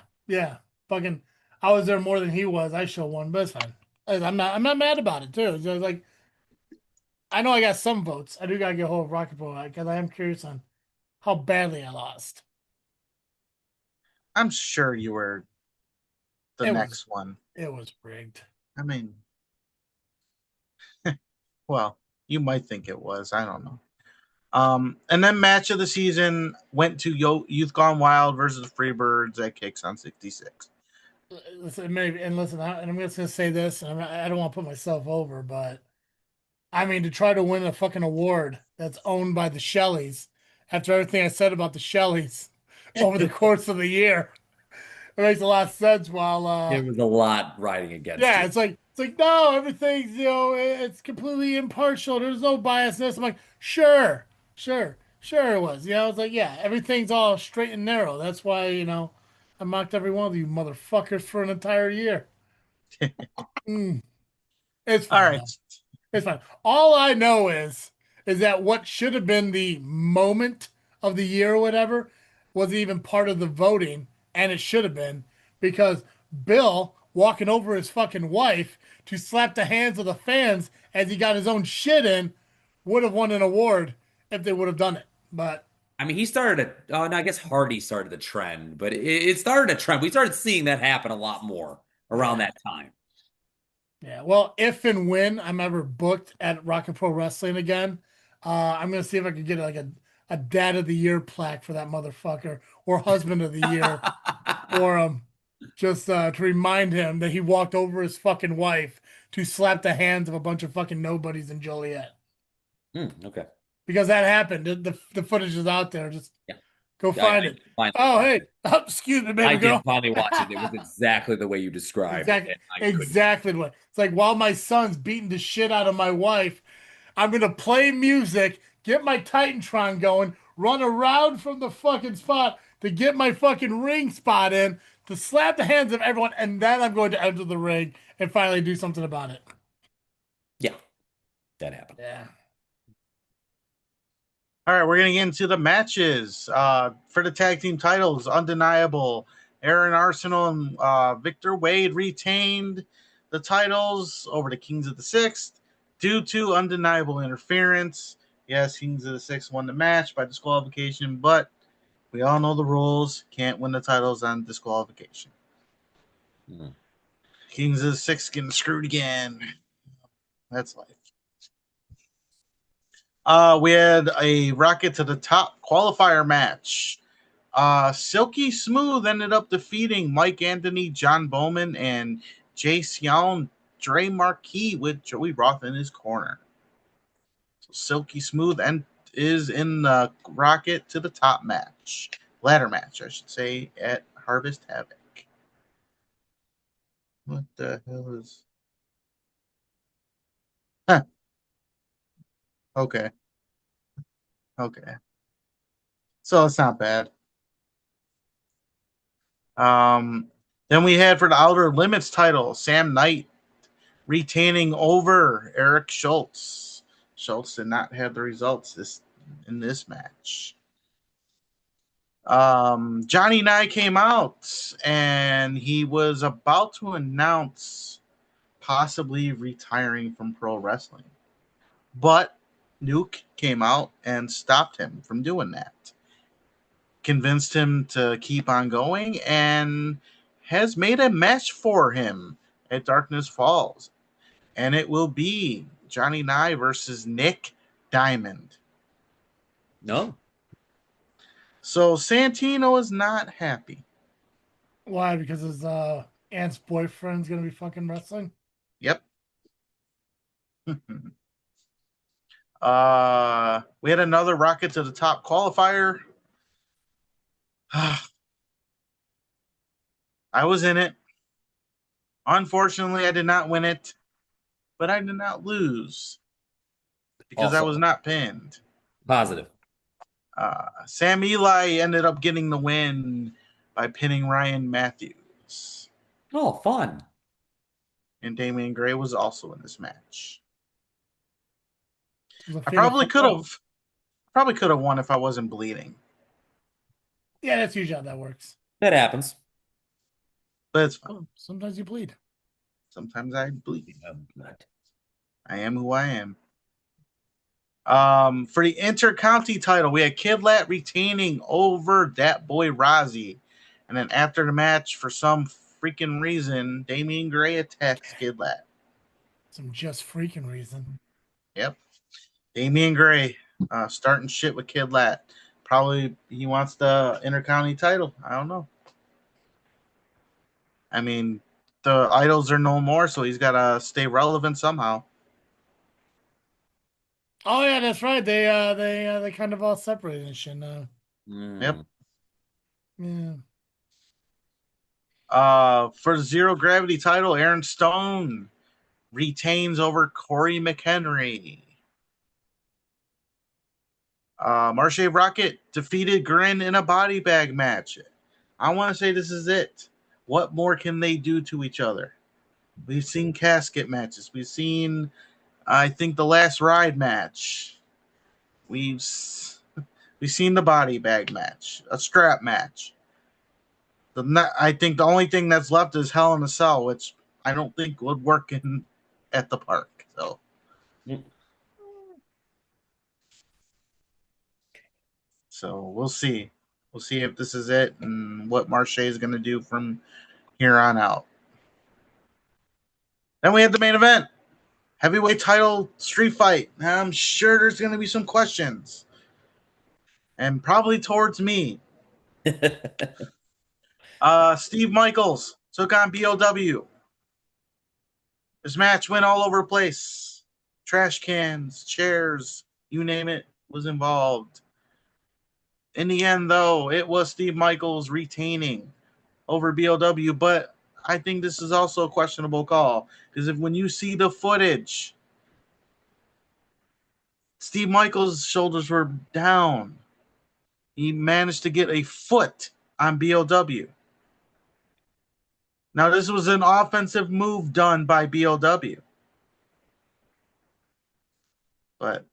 Fucking, I was there more than he was. I should have won, but it's fine. I'm not mad about it too. So like, I know I got some votes. I do gotta get hold of Rocket Pro because I am curious on how badly I lost.
I'm sure you were the next one.
It was rigged.
I mean, well, you might think it was. I don't know. And then match of the season went to Youth Gone Wild versus Freebirds at Kicks on 66.
Listen, I'm just gonna say this, and I don't want to put myself over, but I mean, to try to win a fucking award that's owned by the Shelleys, after everything I said about the Shelleys over the course of the year, it makes a lot of sense. While
it was a lot riding against.
Yeah, it's like no, everything's it's completely impartial. There's no biasness. I'm like, sure it was. I was like, yeah, everything's all straight and narrow. That's why I mocked every one of you motherfuckers for an entire year. It's fine. All right. It's fine. All I know is that what should have been the moment of the year or whatever wasn't even part of the voting, and it should have been, because Bill walking over his fucking wife to slap the hands of the fans as he got his own shit in would have won an award if they would have done it. But
I mean, he started I guess Hardy started the trend, but it started a trend. We started seeing that happen a lot more around that time.
Yeah, well, if and when I'm ever booked at Rocket Pro Wrestling again, I'm going to see if I can get like a Dad of the Year plaque for that motherfucker, or Husband of the Year, or just to remind him that he walked over his fucking wife to slap the hands of a bunch of fucking nobodies in Joliet.
Okay.
Because that happened. The footage is out there. Just go find it. Hey. Excuse me, baby girl.
I did finally watch it. It was exactly the way you described it.
Exactly the way. It's like, while my son's beating the shit out of my wife, I'm going to play music, get my Titantron going, run around from the fucking spot to get my fucking ring spot in, to slap the hands of everyone, and then I'm going to enter the ring and finally do something about it.
Yeah. That happened.
Yeah.
All right, we're going to get into the matches. For the tag team titles, undeniable. Aaron Arsenal and Victor Wade retained the titles over the Kings of the Sixth due to undeniable interference. Yes, Kings of the Sixth won the match by disqualification, but we all know the rules. Can't win the titles on disqualification. Kings of the Six getting screwed again. That's life. We had a Rocket to the Top qualifier match. Silky Smooth ended up defeating Mike Anthony, John Bowman, and Jay Sion Dre Marquis with Joey Roth in his corner. So Silky Smooth is in the Rocket to the Top match. Ladder match, I should say, at Harvest Havoc. What the hell is... Huh. Okay. So it's not bad. Then we had for the Outer Limits title, Sam Knight retaining over Eric Schultz. Schultz did not have the results in this match. Johnny Nye came out and he was about to announce possibly retiring from pro wrestling. But Nuke came out and stopped him from doing that. Convinced him to keep on going and has made a match for him at Darkness Falls. And it will be Johnny Nye versus Nick Diamond.
No.
So Santino is not happy.
Why? Because his aunt's boyfriend's going to be fucking wrestling?
Yep. We had another Rocket to the Top qualifier. I was in it. Unfortunately, I did not win it, but I did not lose because I was not pinned.
Positive.
Sam Eli ended up getting the win by pinning Ryan Matthews.
Oh, fun.
And Damian Gray was also in this match. I probably could have won if I wasn't bleeding.
Yeah, that's usually how that works.
That happens.
But it's fine.
Oh, sometimes you bleed.
Sometimes I bleed. I am who I am. For the Intercounty title, we had Kid Lat retaining over that boy Rozzy. And then after the match, for some freaking reason, Damian Gray attacks Kid Lat.
Some just freaking reason.
Yep. Damian Gray starting shit with Kid Lat. Probably he wants the Intercounty title. I don't know. I mean, the idols are no more, so he's got to stay relevant somehow.
Oh yeah, that's right. They kind of all separated and shit now.
Yep.
Yeah.
For the Zero Gravity title, Aaron Stone retains over Corey McHenry. Marche Rocket defeated Grin in a body bag match. I want to say this is it. What more can they do to each other? We've seen casket matches. We've seen, I think, the last ride match. We've seen the body bag match, a strap match. I think the only thing that's left is Hell in a Cell, which I don't think would work at the park. So. So we'll see. We'll see if this is it and what Marche is going to do from here on out. Then we had the main event. Heavyweight title street fight. I'm sure there's going to be some questions. And probably towards me. Steve Michaels took on POWW. This match went all over the place. Trash cans, chairs, you name it, was involved. In the end, though, it was Steve Michaels retaining over POWW, but I think this is also a questionable call because when you see the footage, Steve Michaels' shoulders were down. He managed to get a foot on POWW. Now, this was an offensive move done by POWW. But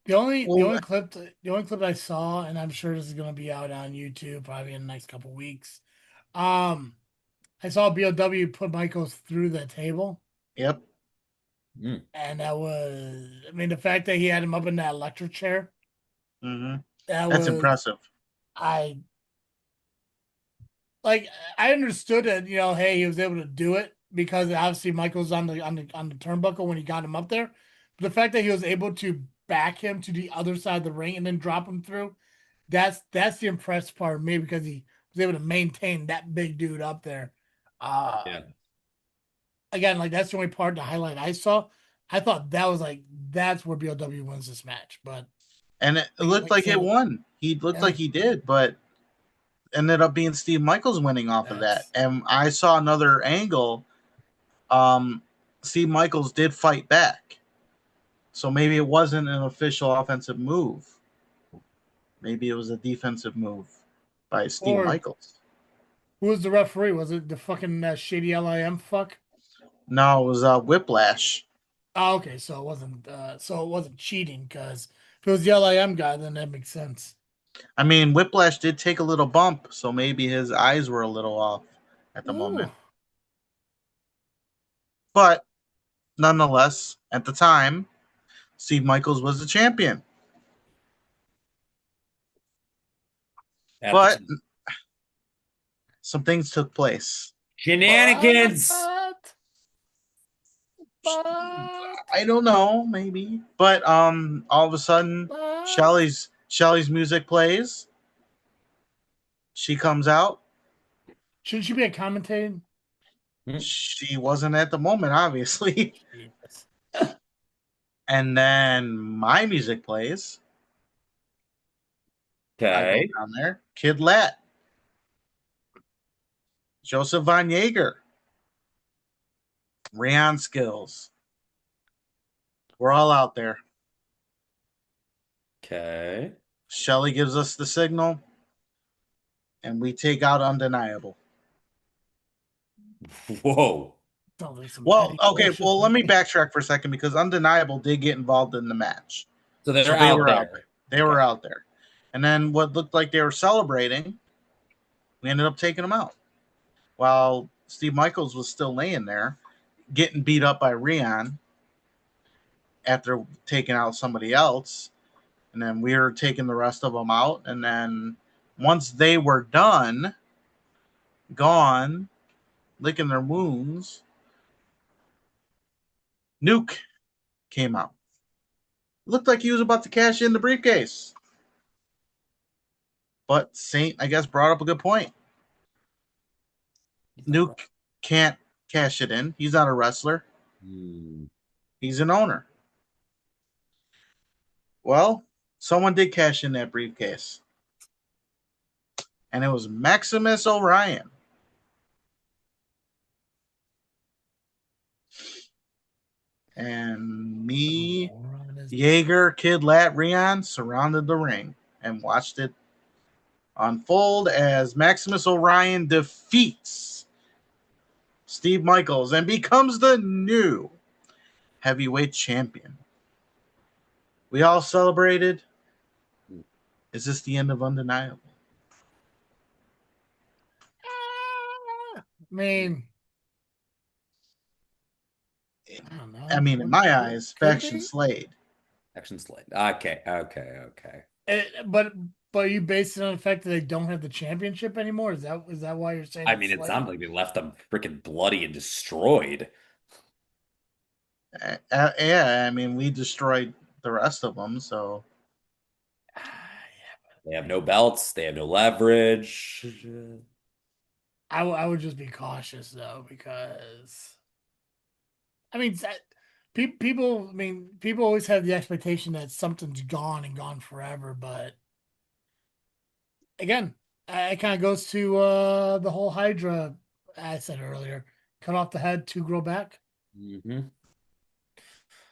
the only clip I saw, and I'm sure this is going to be out on YouTube probably in the next couple of weeks. I saw POWW put Michaels through the table.
Yep.
And that was, I mean, the fact that he had him up in that electric chair.
Mm-hmm. That's impressive.
like I understood it. Hey, he was able to do it because obviously Michael's on the turnbuckle when he got him up there. But the fact that he was able to back him to the other side of the ring and then drop him through, that's the impressive part of me because he was able to maintain that big dude up there. Again, like that's the only part, the highlight I saw. I thought that was that's where POWW wins this match,
and it looked like it won. He looked like he did, but ended up being Steve Michaels winning off of that. And I saw another angle. Steve Michaels did fight back, so maybe it wasn't an official offensive move. Maybe it was a defensive move by Steve Michaels.
Who was the referee? Was it the fucking shady LIM fuck?
No, it was Whiplash.
Oh, okay, so it wasn't cheating, because if it was the LIM guy, then that makes sense.
I mean, Whiplash did take a little bump, so maybe his eyes were a little off at the moment. But nonetheless, at the time, Steve Michaels was the champion. But some things took place.
Shenanigans.
I don't know, maybe. But all of a sudden, Shelly's music plays. She comes out.
Shouldn't she be commentating?
She wasn't at the moment, obviously. And then my music plays.
Okay.
I go down there. Kid Lat. Joseph Von Jaeger. Rayon Skills. We're all out there.
Okay.
Shelly gives us the signal, and we take out Undeniable.
Whoa.
Well, okay. Well, let me backtrack for a second because Undeniable did get involved in the match.
So they were out there.
They were out there. And then what looked like they were celebrating, we ended up taking them out. While Steve Michaels was still laying there, getting beat up by Rion after taking out somebody else. And then we were taking the rest of them out. And then once they were done, gone, licking their wounds, Nuke came out. Looked like he was about to cash in the briefcase. But Saint, I guess, brought up a good point. Nuke can't cash it in. He's not a wrestler. He's an owner. Well, someone did cash in that briefcase. And it was Maximus Orion. And me, Jaeger, Kid Lat, Rion surrounded the ring and watched it unfold as Maximus Orion defeats Steve Michaels and becomes the new heavyweight champion. We all celebrated. Is this the end of Undeniable? I mean, in my eyes, Faction Slade.
Faction Slade. Okay.
But you based it on the fact that they don't have the championship anymore? Is that why you're saying?
I mean, it sounds like they left them freaking bloody and destroyed.
Yeah, I mean, we destroyed the rest of them, so.
They have no belts. They have no leverage.
I would just be cautious, though, because I mean, people always have the expectation that something's gone and gone forever, but again, it kind of goes to the whole Hydra I said earlier. Cut off the head to grow back.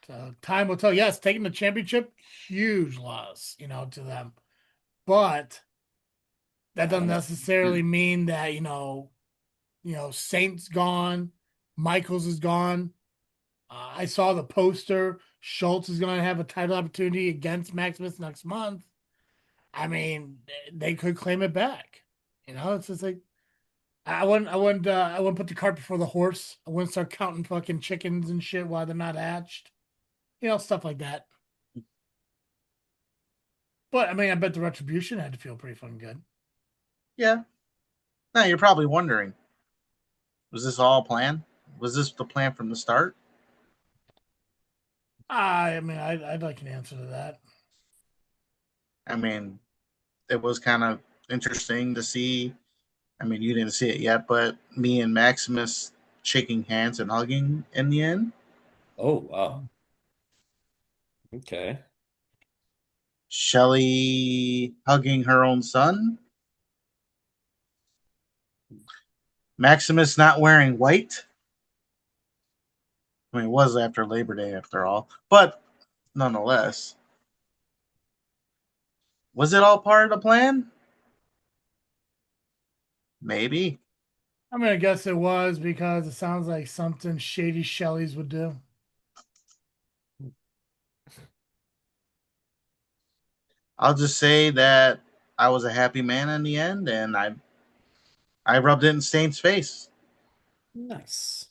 So time will tell. Yes, taking the championship, huge loss, to them. But that doesn't necessarily mean that, Saint's gone, Michaels is gone. I saw the poster. Schultz is going to have a title opportunity against Maximus next month. I mean, they could claim it back. It's just like I wouldn't put the cart before the horse. I wouldn't start counting fucking chickens and shit while they're not hatched. Stuff like that. But I mean, I bet the Retribution had to feel pretty fucking good.
Yeah. Now you're probably wondering, was this all planned? Was this the plan from the start?
I mean, I'd like an answer to that.
I mean, it was kind of interesting to see. I mean, you didn't see it yet, but me and Maximus shaking hands and hugging in the end.
Oh, wow. Okay.
Shelly hugging her own son. Maximus not wearing white. I mean, it was after Labor Day, after all. But nonetheless, was it all part of the plan? Maybe.
I mean, I guess it was, because it sounds like something shady Shelley's would do.
I'll just say that I was a happy man in the end, and I rubbed it in Stain's face.
Nice.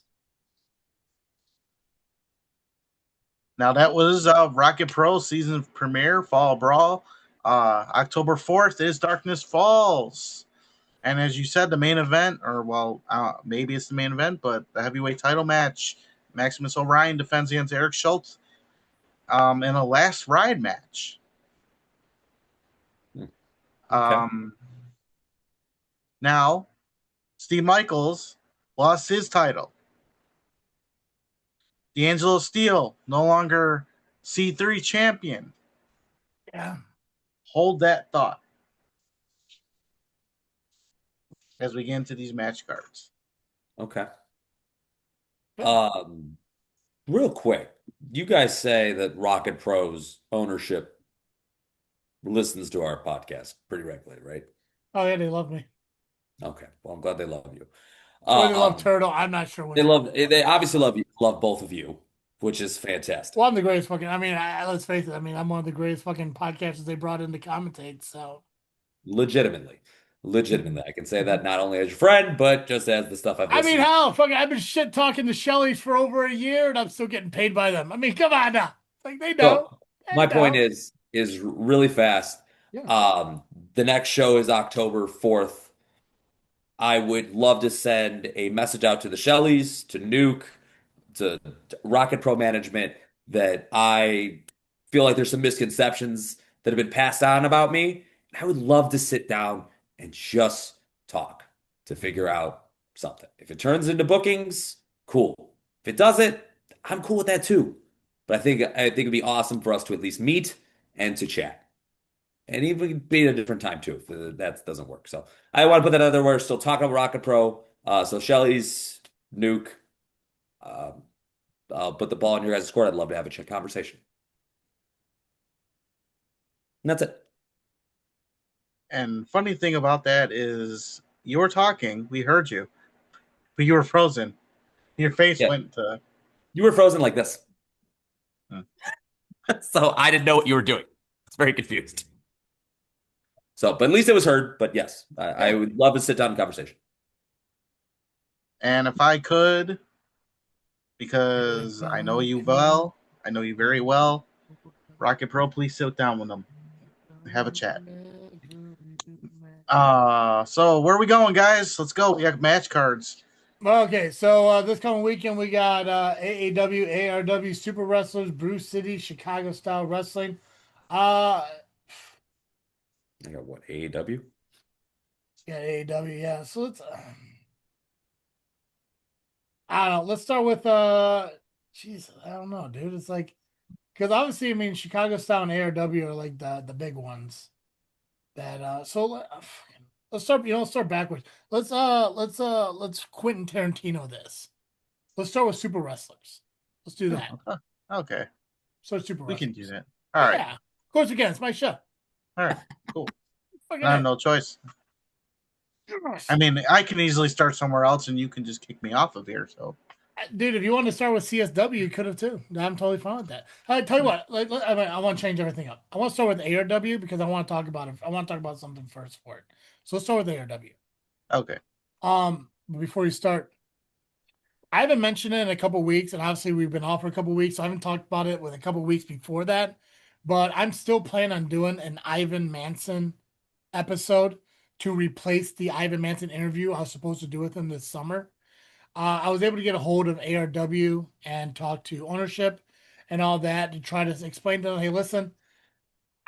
Now that was Rocket Pro season premiere, Fall Brawl. October 4th is Darkness Falls. And as you said, the main event, or maybe it's the main event, but the heavyweight title match, Maximus Orion defends against Eric Schultz in a last ride match.
Okay.
Now, Steve Michaels lost his title. D'Angelo Steele, no longer C3 champion.
Yeah.
Hold that thought as we get into these match cards.
Okay. Real quick, you guys say that Rocket Pro's ownership listens to our podcast pretty regularly, right?
Oh yeah, they love me.
Okay. Well, I'm glad they love you.
Or they love Turtle. I'm not sure.
They obviously love both of you, which is fantastic.
Well, I'm the greatest fucking. I mean, let's face it. I mean, I'm one of the greatest fucking podcasters they brought in to commentate. So,
legitimately, I can say that not only as your friend, but just as the stuff I've listened.
I mean, hell, fucking, I've been shit talking to Shelley's for over a year, and I'm still getting paid by them. I mean, come on now. Like, they know.
So, my point is really fast.
Yeah.
The next show is October 4th. I would love to send a message out to the Shelleys, to Nuke, to Rocket Pro management, that I feel like there's some misconceptions that have been passed on about me. I would love to sit down and just talk to figure out something. If it turns into bookings, cool. If it doesn't, I'm cool with that too. But I think it'd be awesome for us to at least meet and to chat. And even be at a different time too, if that doesn't work. So I want to put that out there. We're still talking about Rocket Pro. So Shelly's, Nuke, I'll put the ball in your guys' court. I'd love to have a conversation. And that's it.
And funny thing about that is you were talking, we heard you, but you were frozen. Your face went to...
You were frozen like this. So I didn't know what you were doing. I was very confused. So, but at least it was heard. But yes, I would love to sit down and conversation.
And if I could, because I know you well, I know you very well, Rocket Pro, please sit down with them. Have a chat. So where are we going, guys? Let's go. We have match cards.
Okay, so this coming weekend we got AAW, ARW, Super Wrestlers, Brew City, Chicago Style Wrestling.
I got what, AAW?
Yeah, AAW, yeah. So let's I don't know. Let's start with jeez, I don't know, dude. It's like, because obviously, I mean, Chicago Style and ARW are like the big ones. That so let's start. Let's start backwards. Let's Quentin Tarantino this. Let's start with Super Wrestlers. Let's do that.
Okay.
So Super Wrestlers.
We can do that. All right.
Yeah. Of course we can. It's my show.
All right. Cool. I have no choice. I mean, I can easily start somewhere else, and you can just kick me off of here. So,
dude, if you want to start with CSW, you could have too. I'm totally fine with that. I tell you what, I want to change everything up. I want to start with ARW because I want to talk about it. I want to talk about something first for it. So let's start with ARW.
Okay.
Before you start, I haven't mentioned it in a couple of weeks, and obviously we've been off for a couple of weeks, so I haven't talked about it with a couple of weeks before that. But I'm still planning on doing an Ivan Manson episode to replace the Ivan Manson interview I was supposed to do with him this summer. I was able to get a hold of ARW and talk to ownership and all that to try to explain to them, hey, listen,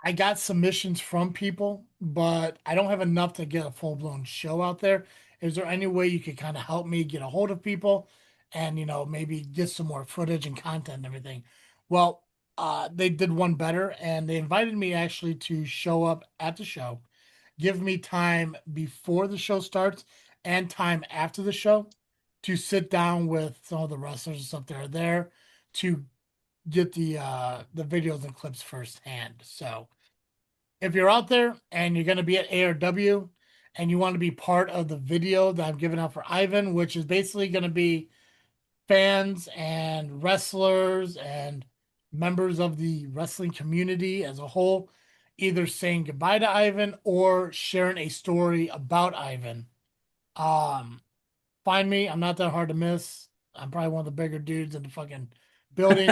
I got submissions from people, but I don't have enough to get a full-blown show out there. Is there any way you could kind of help me get a hold of people and, maybe get some more footage and content and everything? Well, they did one better, and they invited me actually to show up at the show, give me time before the show starts and time after the show to sit down with some of the wrestlers and stuff that are there to get the videos and clips firsthand. So if you're out there and you're going to be at ARW and you want to be part of the video that I'm giving out for Ivan, which is basically going to be fans and wrestlers and members of the wrestling community as a whole, either saying goodbye to Ivan or sharing a story about Ivan. Find me. I'm not that hard to miss. I'm probably one of the bigger dudes in the fucking building,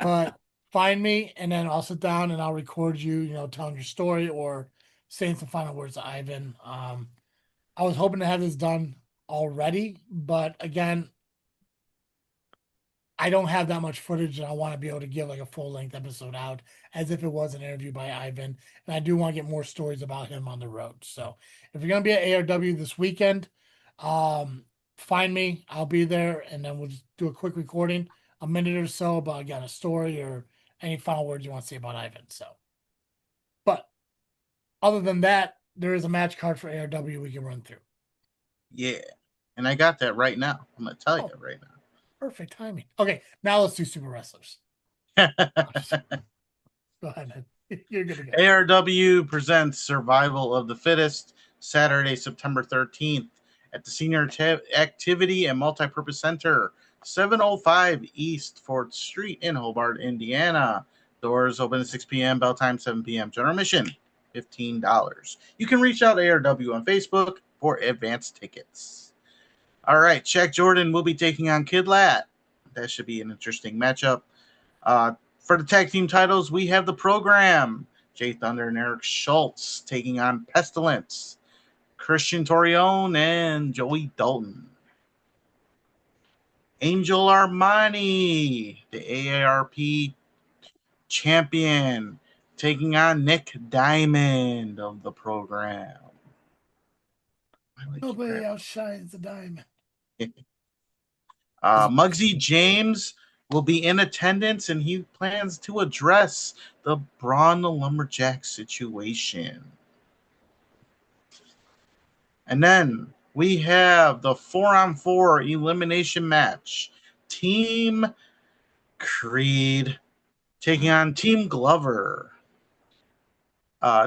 but find me and then I'll sit down and I'll record you, telling your story or saying some final words to Ivan. I was hoping to have this done already, but again, I don't have that much footage and I want to be able to give like a full length episode out as if it was an interview by Ivan. And I do want to get more stories about him on the road. So if you're going to be at ARW this weekend, find me, I'll be there. And then we'll just do a quick recording, a minute or so about, again, a story or any final words you want to say about Ivan. So, but other than that, there is a match card for ARW we can run through.
Yeah. And I got that right now. I'm going to tell you right now.
Perfect timing. Okay, now let's do Super Wrestlers. Go ahead, man. You're good to go.
ARW presents Survival of the Fittest, Saturday, September 13th at the Senior Activity and Multipurpose Center, 705 East 4th Street in Hobart, Indiana. Doors open at 6 p.m., bell time 7 p.m. General admission, $15. You can reach out to ARW on Facebook for advanced tickets. All right, Shaq Jordan will be taking on Kid Lat. That should be an interesting matchup. For the tag team titles, we have the program. Jay Thunder and Eric Schultz taking on Pestilence, Christian Torione, and Joey Dalton. Angel Armani, the AARP champion, taking on Nick Diamond of the program.
Nobody outshines the Diamond.
Muggsy James will be in attendance, and he plans to address the Braun the Lumberjack situation. And then we have the 4-on-4 elimination match. Team Creed taking on Team Glover.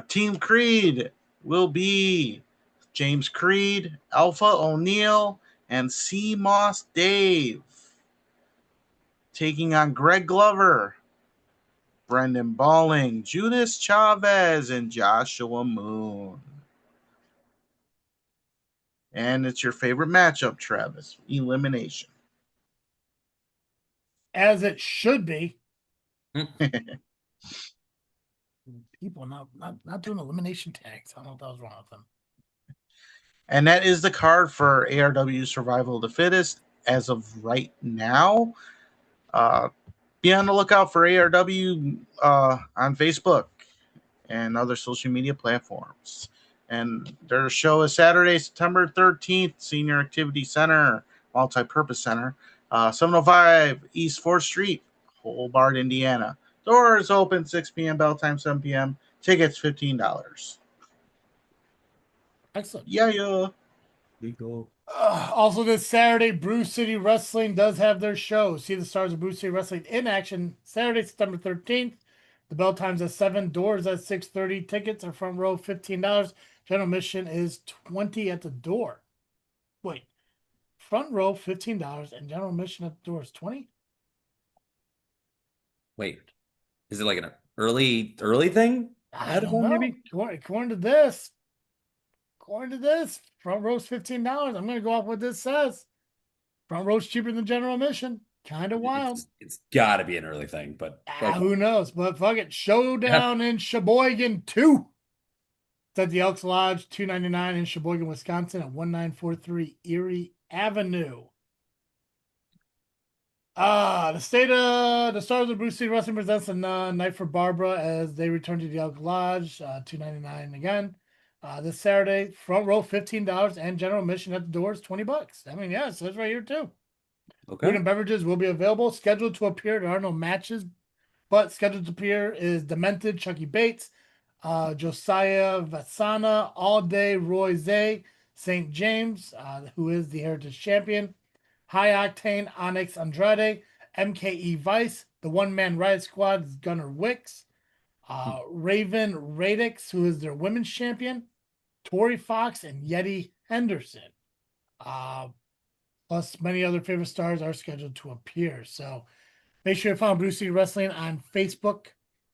Team Creed will be James Creed, Alpha O'Neill, and C. Moss Dave. Taking on Greg Glover, Brendan Balling, Judas Chavez, and Joshua Moon. And it's your favorite matchup, Travis. Elimination.
As it should be. People not doing elimination tags. I don't know what that was wrong with them.
And that is the card for ARW Survival of the Fittest as of right now. Be on the lookout for ARW on Facebook and other social media platforms. And their show is Saturday, September 13th, Senior Activity Center, Multi-Purpose Center, 705 East 4th Street, Hobart, Indiana. Doors open 6 p.m., bell time 7 p.m. Tickets $15.
Excellent.
Yeah.
Also this Saturday, Brew City Wrestling does have their show. See the stars of Brew City Wrestling in action Saturday, September 13th. The bell time's at 7, doors at 6:30. Tickets are front row $15. General admission is $20 at the door. Wait, front row $15 and general admission at the door is $20?
Wait, is it like an early thing?
I don't know. Maybe according to this, front row's $15. I'm going to go off what this says. Front row's cheaper than general admission. Kind of wild.
It's got to be an early thing, but
who knows? But fuck it. Showdown in Sheboygan 2. It's at the Elks Lodge, 299 in Sheboygan, Wisconsin, at 1943 Erie Avenue. The stars of Brew City Wrestling presents a night for Barbara as they return to the Elk Lodge, 299 again. This Saturday, front row $15 and general admission at the doors $20. I mean, yeah, it says right here too.
Okay.
Food and beverages will be available. Scheduled to appear, there are no matches, but scheduled to appear is Demented, Chucky Bates, Josiah Vasana, All Day, Roy Zay, St. James, who is the Heritage Champion, High Octane, Onyx Andrade, MKE Vice, the One-Man Riot Squad is Gunnar Wicks, Raven Radix, who is their Women's Champion, Tori Fox, and Yeti Henderson. Plus, many other favorite stars are scheduled to appear. So make sure you follow Brew City Wrestling on Facebook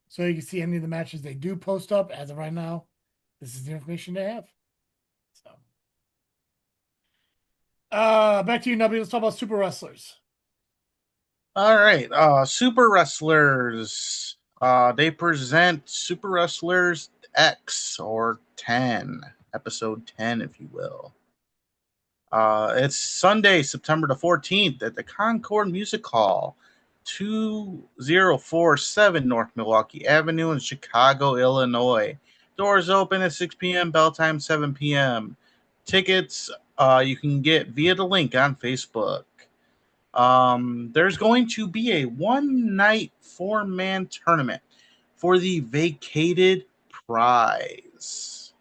so you can see any of the matches they do post up. As of right now, this is the information they have. So, back to you, Nubby. Let's talk about Super Wrestlers.
All right. Super Wrestlers. They present Super Wrestlers X or 10, episode 10, if you will. It's Sunday, September the 14th at the Concord Music Hall, 2047 North Milwaukee Avenue in Chicago, Illinois. Doors open at 6 p.m., bell time 7 p.m. Tickets you can get via the link on Facebook. There's going to be a one-night 4-man tournament for the vacated prize.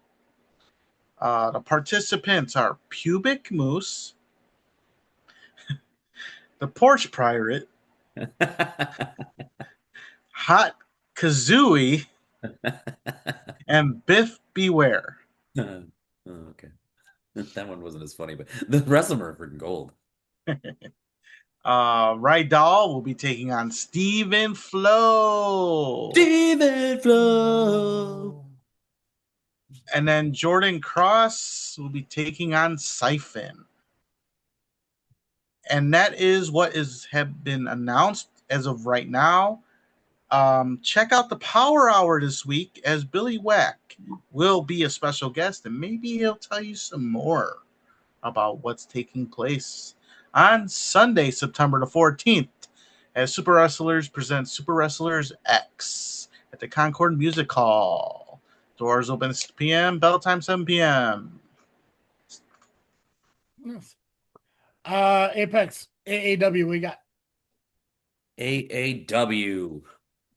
The participants are Pubic Moose, the Porch Pirate, Hot Kazooie, and Biff Beware.
Oh, okay. That one wasn't as funny, but the rest of them are freaking gold.
Rydal will be taking on Steven Flo.
Steven Flo.
And then Jordan Cross will be taking on Siphon. And that is what have been announced as of right now. Check out the Power Hour this week as Billy Wack will be a special guest, and maybe he'll tell you some more about what's taking place on Sunday, September the 14th, as Super Wrestlers present Super Wrestlers X at the Concord Music Hall. Doors open at 6 p.m., bell time 7 p.m.
Yes. Apex, AAW, we got.
AAW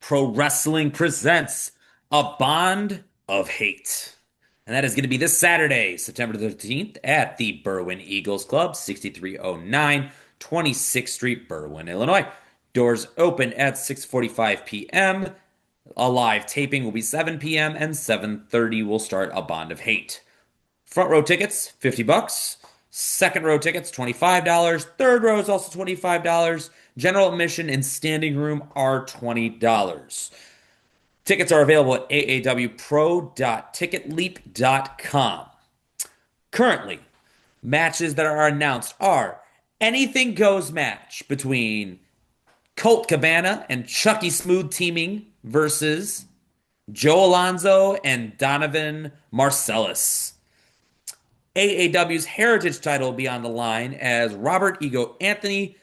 Pro Wrestling presents A Bond of Hate. And that is going to be this Saturday, September 13th, at the Berwyn Eagles Club, 6309 26th Street, Berwyn, Illinois. Doors open at 6:45 p.m. A live taping will be 7 p.m. and 7:30 will start A Bond of Hate. Front row tickets, $50. Second row tickets, $25. Third row is also $25. General admission and standing room are $20. Tickets are available at aawpro.ticketleap.com. Currently, matches that are announced are Anything Goes match between Colt Cabana and Chucky Smooth teaming versus Joe Alonzo and Donovan Marcellus. AAW's Heritage title will be on the line as Robert Ego Anthony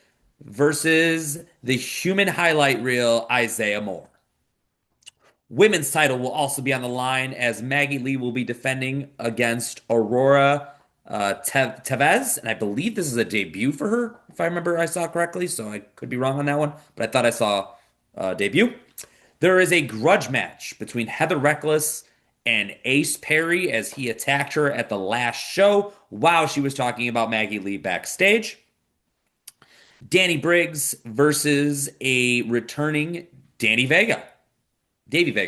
versus the Human Highlight Reel Isaiah Moore. Women's title will also be on the line as Maggie Lee will be defending against Aurora Tevez, and I believe this is a debut for her, if I remember I saw correctly, so I could be wrong on that one, but I thought I saw a debut. There is a grudge match between Heather Reckless and Ace Perry as he attacked her at the last show while she was talking about Maggie Lee backstage. Danny Briggs versus a returning Davey Vega,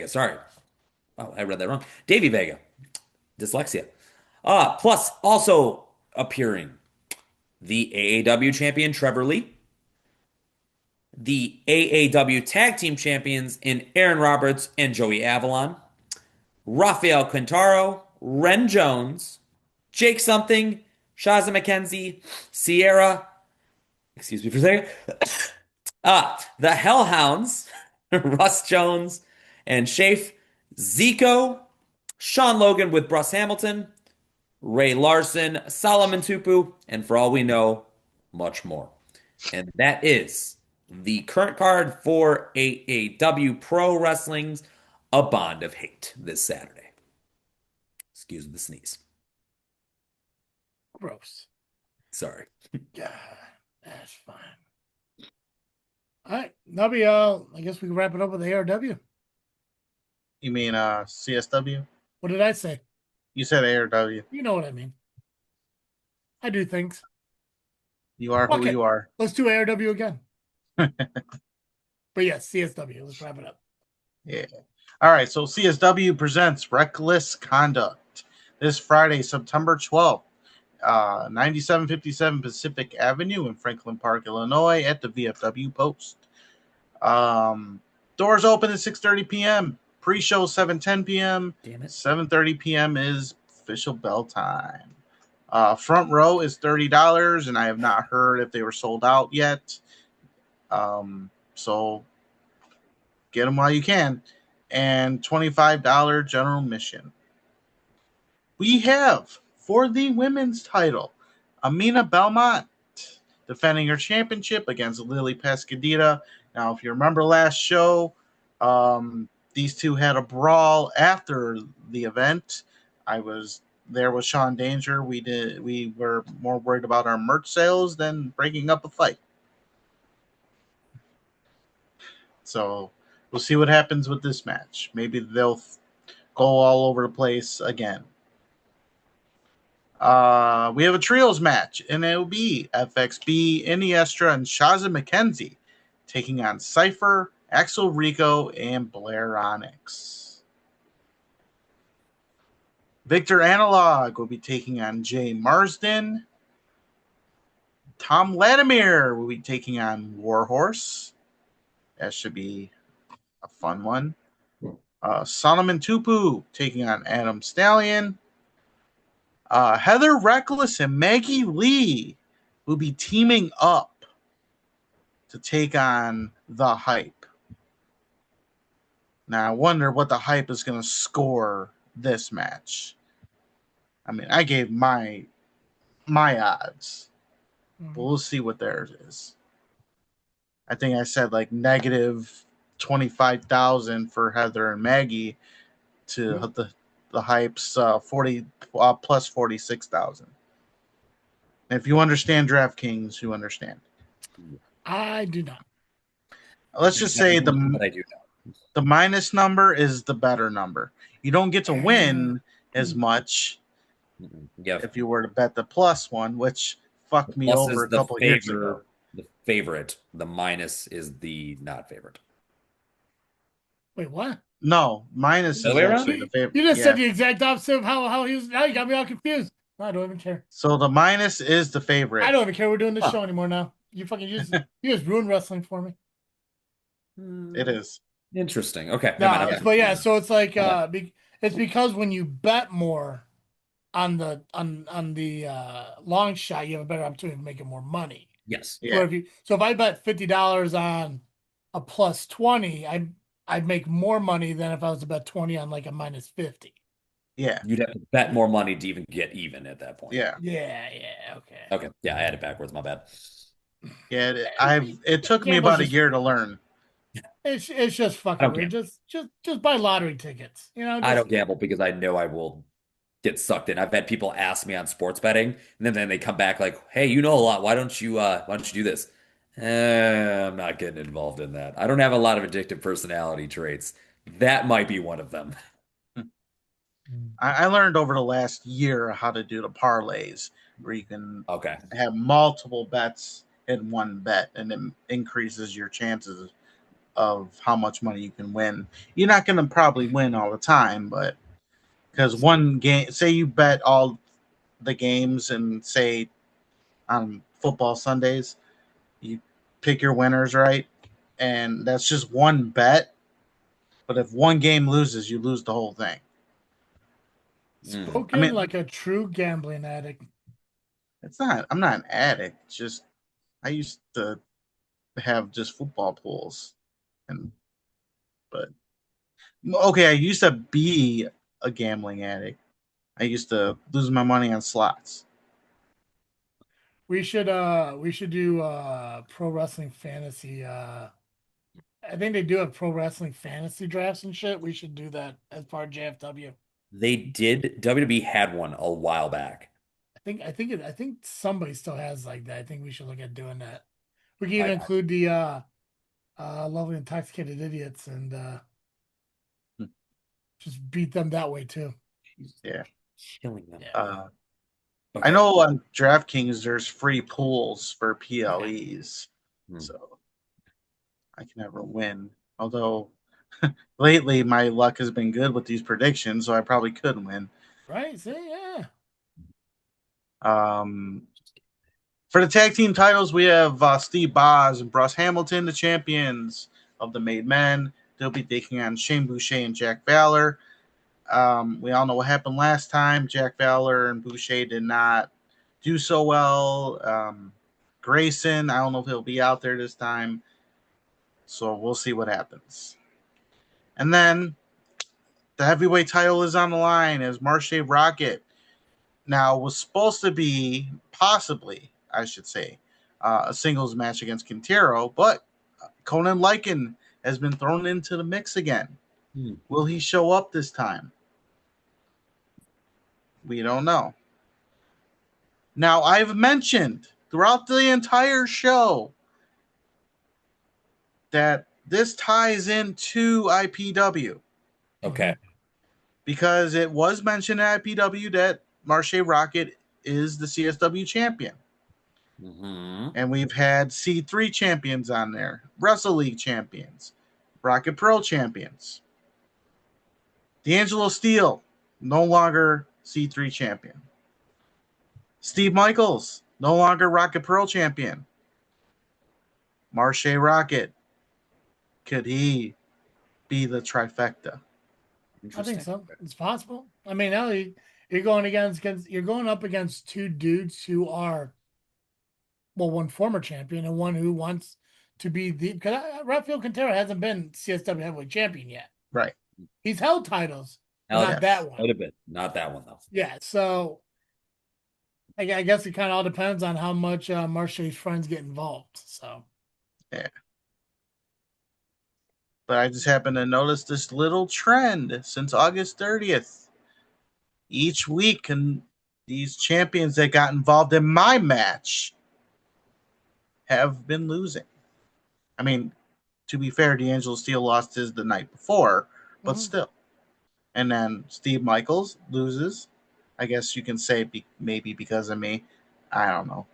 sorry. Oh, I read that wrong. Davey Vega. Dyslexia. Plus, also appearing the AAW champion Trevor Lee, the AAW tag team champions in Aaron Roberts and Joey Avalon, Rafael Quintaro, Ren Jones, Jake Something, Shaza McKenzie, Sierra, excuse me for a second, the Hellhounds, Russ Jones, and Shafe, Zico, Sean Logan with Bruce Hamilton, Ray Larson, Solomon Tupu, and for all we know, much more. And that is the current card for AAW Pro Wrestling's A Bond of Hate this Saturday. Excuse the sneeze.
Gross.
Sorry.
Yeah, that's fine. All right, Nubby, I guess we can wrap it up with ARW.
You mean CSW?
What did I say?
You said ARW.
You know what I mean. I do things.
You are who you are.
Let's do ARW again. But yes, CSW. Let's wrap it up.
Yeah. All right. So CSW presents Reckless Conduct this Friday, September 12th, 9757 Pacific Avenue in Franklin Park, Illinois, at the VFW Post. Doors open at 6:30 p.m. Pre-show 7:10 p.m.
Damn it.
7:30 p.m. is official bell time. Front row is $30, and I have not heard if they were sold out yet. So get them while you can. And $25 general admission. We have, for the women's title, Amina Belmont defending her championship against Lily Pascadita. Now, if you remember last show, these two had a brawl after the event. I was there with Sean Danger. We were more worried about our merch sales than breaking up a fight. So we'll see what happens with this match. Maybe they'll go all over the place again. We have a trios match, and it will be FXB, Iniestra, and Shaza McKenzie taking on Cypher, Axel Rico, and Blair Onyx. Victor Analog will be taking on Jay Marsden. Tom Latimer will be taking on Warhorse. That should be a fun one. Solomon Tupu taking on Adam Stallion. Heather Reckless and Maggie Lee will be teaming up to take on The Hype. Now, I wonder what The Hype is going to score this match. I mean, I gave my odds, but we'll see what theirs is. I think I said like negative 25,000 for Heather and Maggie to the Hype's 40 plus 46,000. If you understand DraftKings, you understand.
I do not.
Let's just say the minus number is the better number. You don't get to win as much if you were to bet the plus one, which fucked me over a couple of years ago.
The favorite. The minus is the not favorite.
Wait, what?
No, minus is actually the favorite.
You just said the exact opposite of how he was. Now you got me all confused. I don't even care.
So the minus is the favorite.
I don't even care. We're doing this show anymore now. You just ruined wrestling for me.
It is
interesting. Okay,
no, but yeah, so it's like it's because when you bet more on the long shot, you have a better opportunity to make more money.
Yes.
Yeah.
So if I bet $50 on a plus 20, I'd make more money than if I was to bet 20 on like a minus 50.
Yeah.
You'd have to bet more money to even get even at that point.
Yeah.
Yeah. Okay.
Okay. Yeah, I had it backwards. My bad.
Yeah, it took me about a year to learn.
It's just fucking weird. Just buy lottery tickets. You know.
I don't gamble because I know I will get sucked in. I've had people ask me on sports betting, and then they come back like, "Hey, you know a lot. Why don't you do this?" I'm not getting involved in that. I don't have a lot of addictive personality traits. That might be one of them.
I learned over the last year how to do the parlays, where you can have multiple bets in one bet, and it increases your chances of how much money you can win. You're not going to probably win all the time, but because one game, say you bet all the games and say on football Sundays, you pick your winners, right? And that's just one bet. But if one game loses, you lose the whole thing.
Spoken like a true gambling addict.
I'm not an addict. It's just I used to have just football pools. I used to be a gambling addict. I used to lose my money on slots.
We should do pro wrestling fantasy. I think they do have pro wrestling fantasy drafts and shit. We should do that as part of JFW.
They did. WWE had one a while back.
I think somebody still has like that. I think we should look at doing that. We can even include the lovely intoxicated idiots and just beat them that way too.
Yeah,
killing them.
Yeah.
Okay. I know on DraftKings there's free pools for PLEs, so I can never win. Although lately my luck has been good with these predictions, so I probably could win.
Right? See, yeah.
For the tag team titles, we have Steve Boz and Bruce Hamilton, the champions of the Made Men. They'll be taking on Shane Boucher and Jack Fowler. We all know what happened last time. Jack Fowler and Boucher did not do so well. Grayson, I don't know if he'll be out there this time. So we'll see what happens. And then the heavyweight title is on the line as Marshe Rockett. Now, was supposed to be, possibly, I should say, a singles match against Quintero, but Conan Lycan has been thrown into the mix again. Will he show up this time? We don't know. Now, I've mentioned throughout the entire show that this ties into IPW.
Okay.
Because it was mentioned at IPW that Marshe Rockett is the CSW champion. And we've had C3 champions on there, Wrestle League champions, Rocket Pro champions. D'Angelo Steele, no longer C3 champion. Steve Michaels, no longer Rocket Pro champion. Marshe Rockett, could he be the trifecta?
I think so. It's possible. I mean, now you're going up against two dudes who are, well, one former champion and one who wants to be the, because Rafael Quintero hasn't been CSW heavyweight champion yet.
Right.
He's held titles, not that one.
Would have been not that one though.
Yeah. So I guess it kind of all depends on how much Marshe's friends get involved. So
yeah. But I just happened to notice this little trend since August 30th. Each week, and these champions that got involved in my match have been losing. I mean, to be fair, D'Angelo Steele lost his the night before, but still. And then Steve Michaels loses. I guess you can say maybe because of me. I don't know.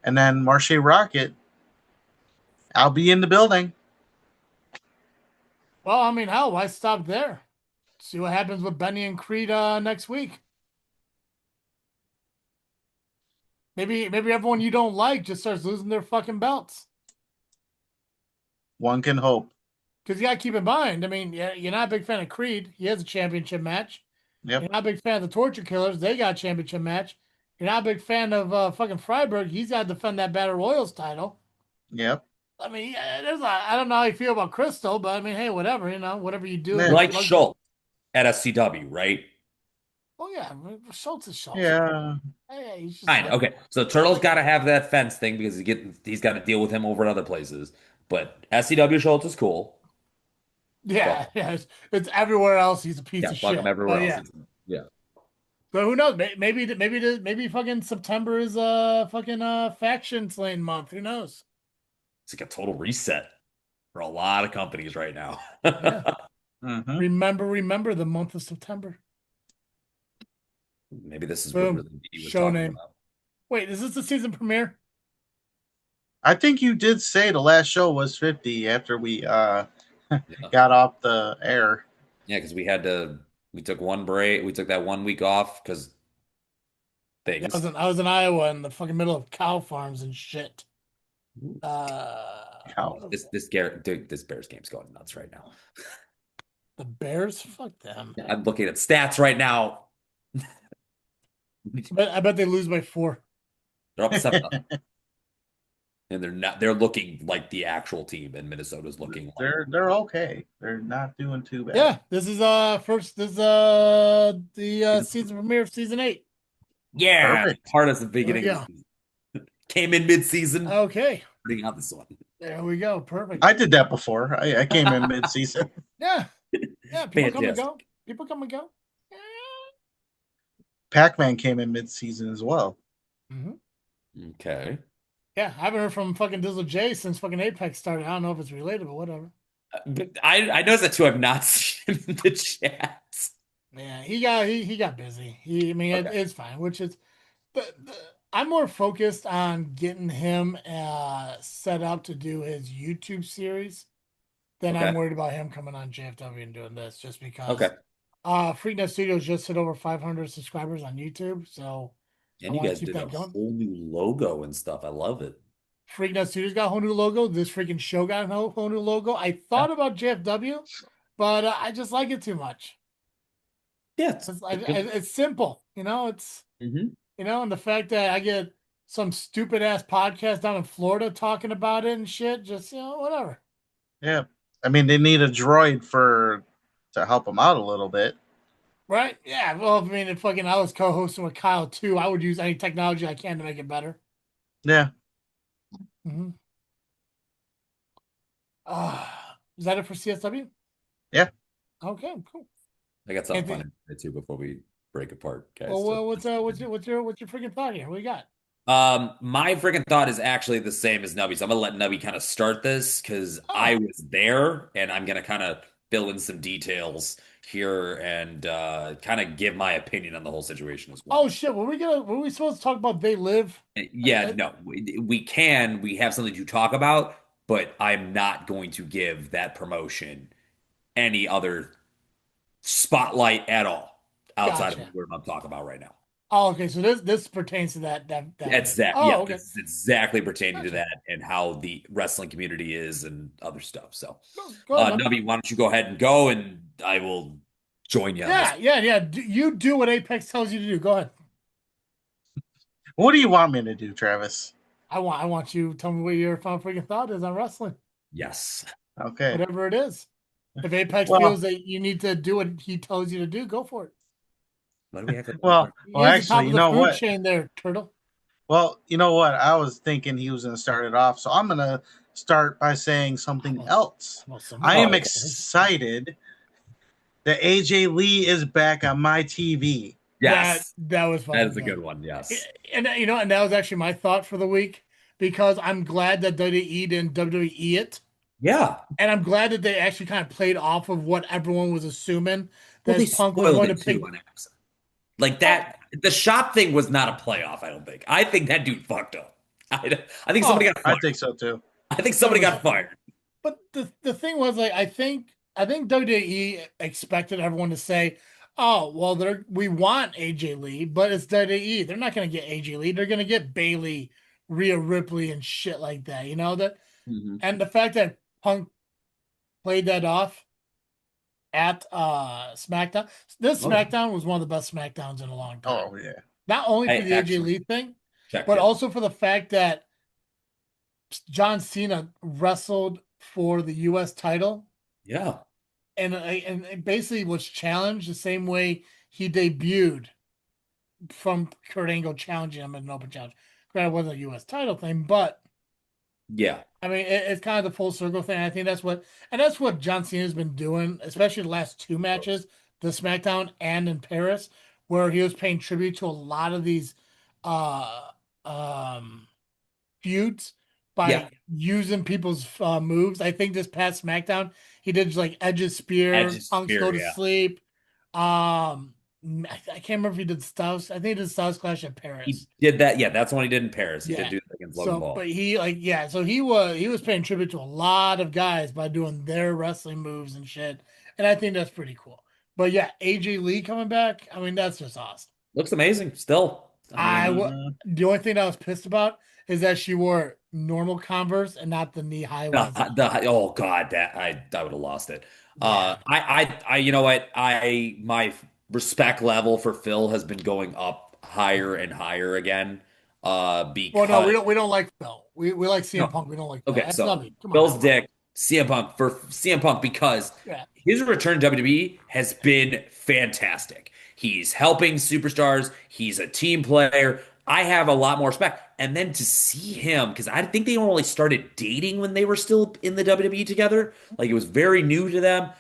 And then Marshe Rockett, I'll be in the building.
Well, I mean, hell, why stop there? See what happens with Benny and Creed next week. Maybe everyone you don't like just starts losing their fucking belts.
One can hope.
Because you got to keep in mind, I mean, you're not a big fan of Creed. He has a championship match.
Yep.
You're not a big fan of the Torture Killers. They got a championship match. You're not a big fan of fucking Freiberg. He's got to defend that Battle Royals title.
Yep.
I mean, I don't know how you feel about Crystal, but I mean, hey, whatever, whatever you do.
Like Schultz at SCW, right?
Oh, yeah. Schultz is Schultz.
Yeah.
Hey, he's just
Fine. Okay. So Turtle's got to have that fence thing because he's got to deal with him over in other places. But SCW Schultz is cool.
Yeah, yeah. It's everywhere else. He's a piece of shit.
Fuck him everywhere else. Yeah.
But who knows? Maybe fucking September is fucking faction slaying month. Who knows?
It's like a total reset for a lot of companies right now.
Yeah. Remember the month of September.
Maybe this is
Boom.
what really he was
Show
talking
name.
about.
Wait, is this the season premiere?
I think you did say the last show was 50 after we got off the air.
Yeah, because we took one break. We took that 1 week off because things.
Yeah, I was in Iowa in the fucking middle of cow farms and shit.
This Bears game's going nuts right now.
The Bears? Fuck them.
I'm looking at stats right now.
But I bet they lose by 4.
They're up 7. and they're looking like the actual team, and Minnesota's looking like
they're okay. They're not doing too bad.
Yeah, this is the season premiere of season 8.
Yeah,
Perfect.
part of the beginning of the season. Came in mid-season.
Okay.
Putting out this one.
There we go. Perfect.
I did that before. I came in mid-season.
Yeah. People come and go. People come and go. Yeah.
Pac-Man came in mid-season as well.
Mm-hmm.
Okay.
Yeah, I haven't heard from fucking Dizzle J since fucking Apex started. I don't know if it's related, but whatever.
But I noticed that too. I've not seen him in the chats.
Yeah, he got busy. It's fine. Which is, I'm more focused on getting him set up to do his YouTube series than I'm worried about him coming on JFW and doing this. Just because. Freakin Studios just hit over 500 subscribers on YouTube, so.
And you guys did a whole new logo and stuff. I love it.
Freakin Studios got a whole new logo. This freaking show got a whole new logo. I thought about JFW, but I just like it too much.
Yeah,
it's simple. It's and the fact that I get some stupid ass podcast down in Florida talking about it and shit. Just whatever.
Yeah, I mean they need a droid to help them out a little bit.
Right? Yeah. Well, I mean, if I was co-hosting with Kyle too, I would use any technology I can to make it better.
Yeah.
Mm-hmm. Is that it for CSW?
Yeah.
Okay. Cool.
I got something funny too before we break apart, guys.
Well, what's your freaking thought here? What you got?
My freaking thought is actually the same as Nubby. So I'm gonna let Nubby kind of start this because I was there, and I'm gonna kind of fill in some details here and kind of give my opinion on the whole situation as well.
Oh shit! Were we supposed to talk about They Live?
Yeah, no, we can. We have something to talk about, but I'm not going to give that promotion any other spotlight at all outside of what I'm talking about right now.
Oh, okay. So this pertains to that.
Okay. This is exactly pertaining to that and how the wrestling community is and other stuff. So, Nubby, why don't you go ahead and go, and I will join you.
Yeah. You do what Apex tells you to do. Go ahead.
What do you want me to do, Travis?
I want you to tell me what your freaking thought is on wrestling.
Yes.
Okay.
Whatever it is. If Apex feels that you need to do what he tells you to do, go for it.
Well, actually, you know what?
Chain there, Turtle.
Well, you know what? I was thinking he was going to start it off, so I'm going to start by saying something else. I am excited that AJ Lee is back on my TV.
Yes,
that was fun.
That is a good one. Yes,
and and that was actually my thought for the week because I'm glad that WWE didn't WWE it.
Yeah,
and I'm glad that they actually kind of played off of what everyone was assuming that Punk was going to pick.
Like that, the shop thing was not a playoff. I don't think. I think that dude fucked up. I think somebody got fired.
I think so too.
I think somebody got fired.
But the thing was, like, I think WWE expected everyone to say, "Oh, well, we want AJ Lee, but it's WWE. They're not going to get AJ Lee. They're going to get Bayley, Rhea Ripley, and shit like that." You know that, and the fact that Punk played that off at SmackDown. This SmackDown was one of the best SmackDowns in a long time.
Oh yeah.
Not only for the AJ Lee thing, but also for the fact that John Cena wrestled for the US title.
Yeah.
And basically was challenged the same way he debuted from Kurt Angle challenging him in an open challenge. Granted, it wasn't a US title thing, but
yeah.
I mean, it's kind of the full circle thing. I think that's what John Cena has been doing, especially the last two matches, the SmackDown and in Paris, where he was paying tribute to a lot of these feuds by using people's moves. I think this past SmackDown, he did like Edge's spear, Punk's go to sleep. I can't remember if he did Styles. I think he did Styles Clash at Paris.
He did that. Yeah, that's when he did in Paris. He did do that against Logan Paul.
But he was paying tribute to a lot of guys by doing their wrestling moves and shit. And I think that's pretty cool. But yeah, AJ Lee coming back, I mean, that's just awesome.
Looks amazing still.
The only thing I was pissed about is that she wore normal Converse and not the knee high ones.
Oh God, that I would have lost it. I you know what? My respect level for Phil has been going up higher and higher again. Because
well, no, we don't like Phil. We like CM Punk. We don't like Phil.
Okay,
That's
so
Nubby. Come
Phil's
on.
dick, CM Punk for CM Punk because his return to WWE has been fantastic. He's helping superstars. He's a team player. I have a lot more respect. And then to see him, because I think they only started dating when they were still in the WWE together. Like it was very new to them.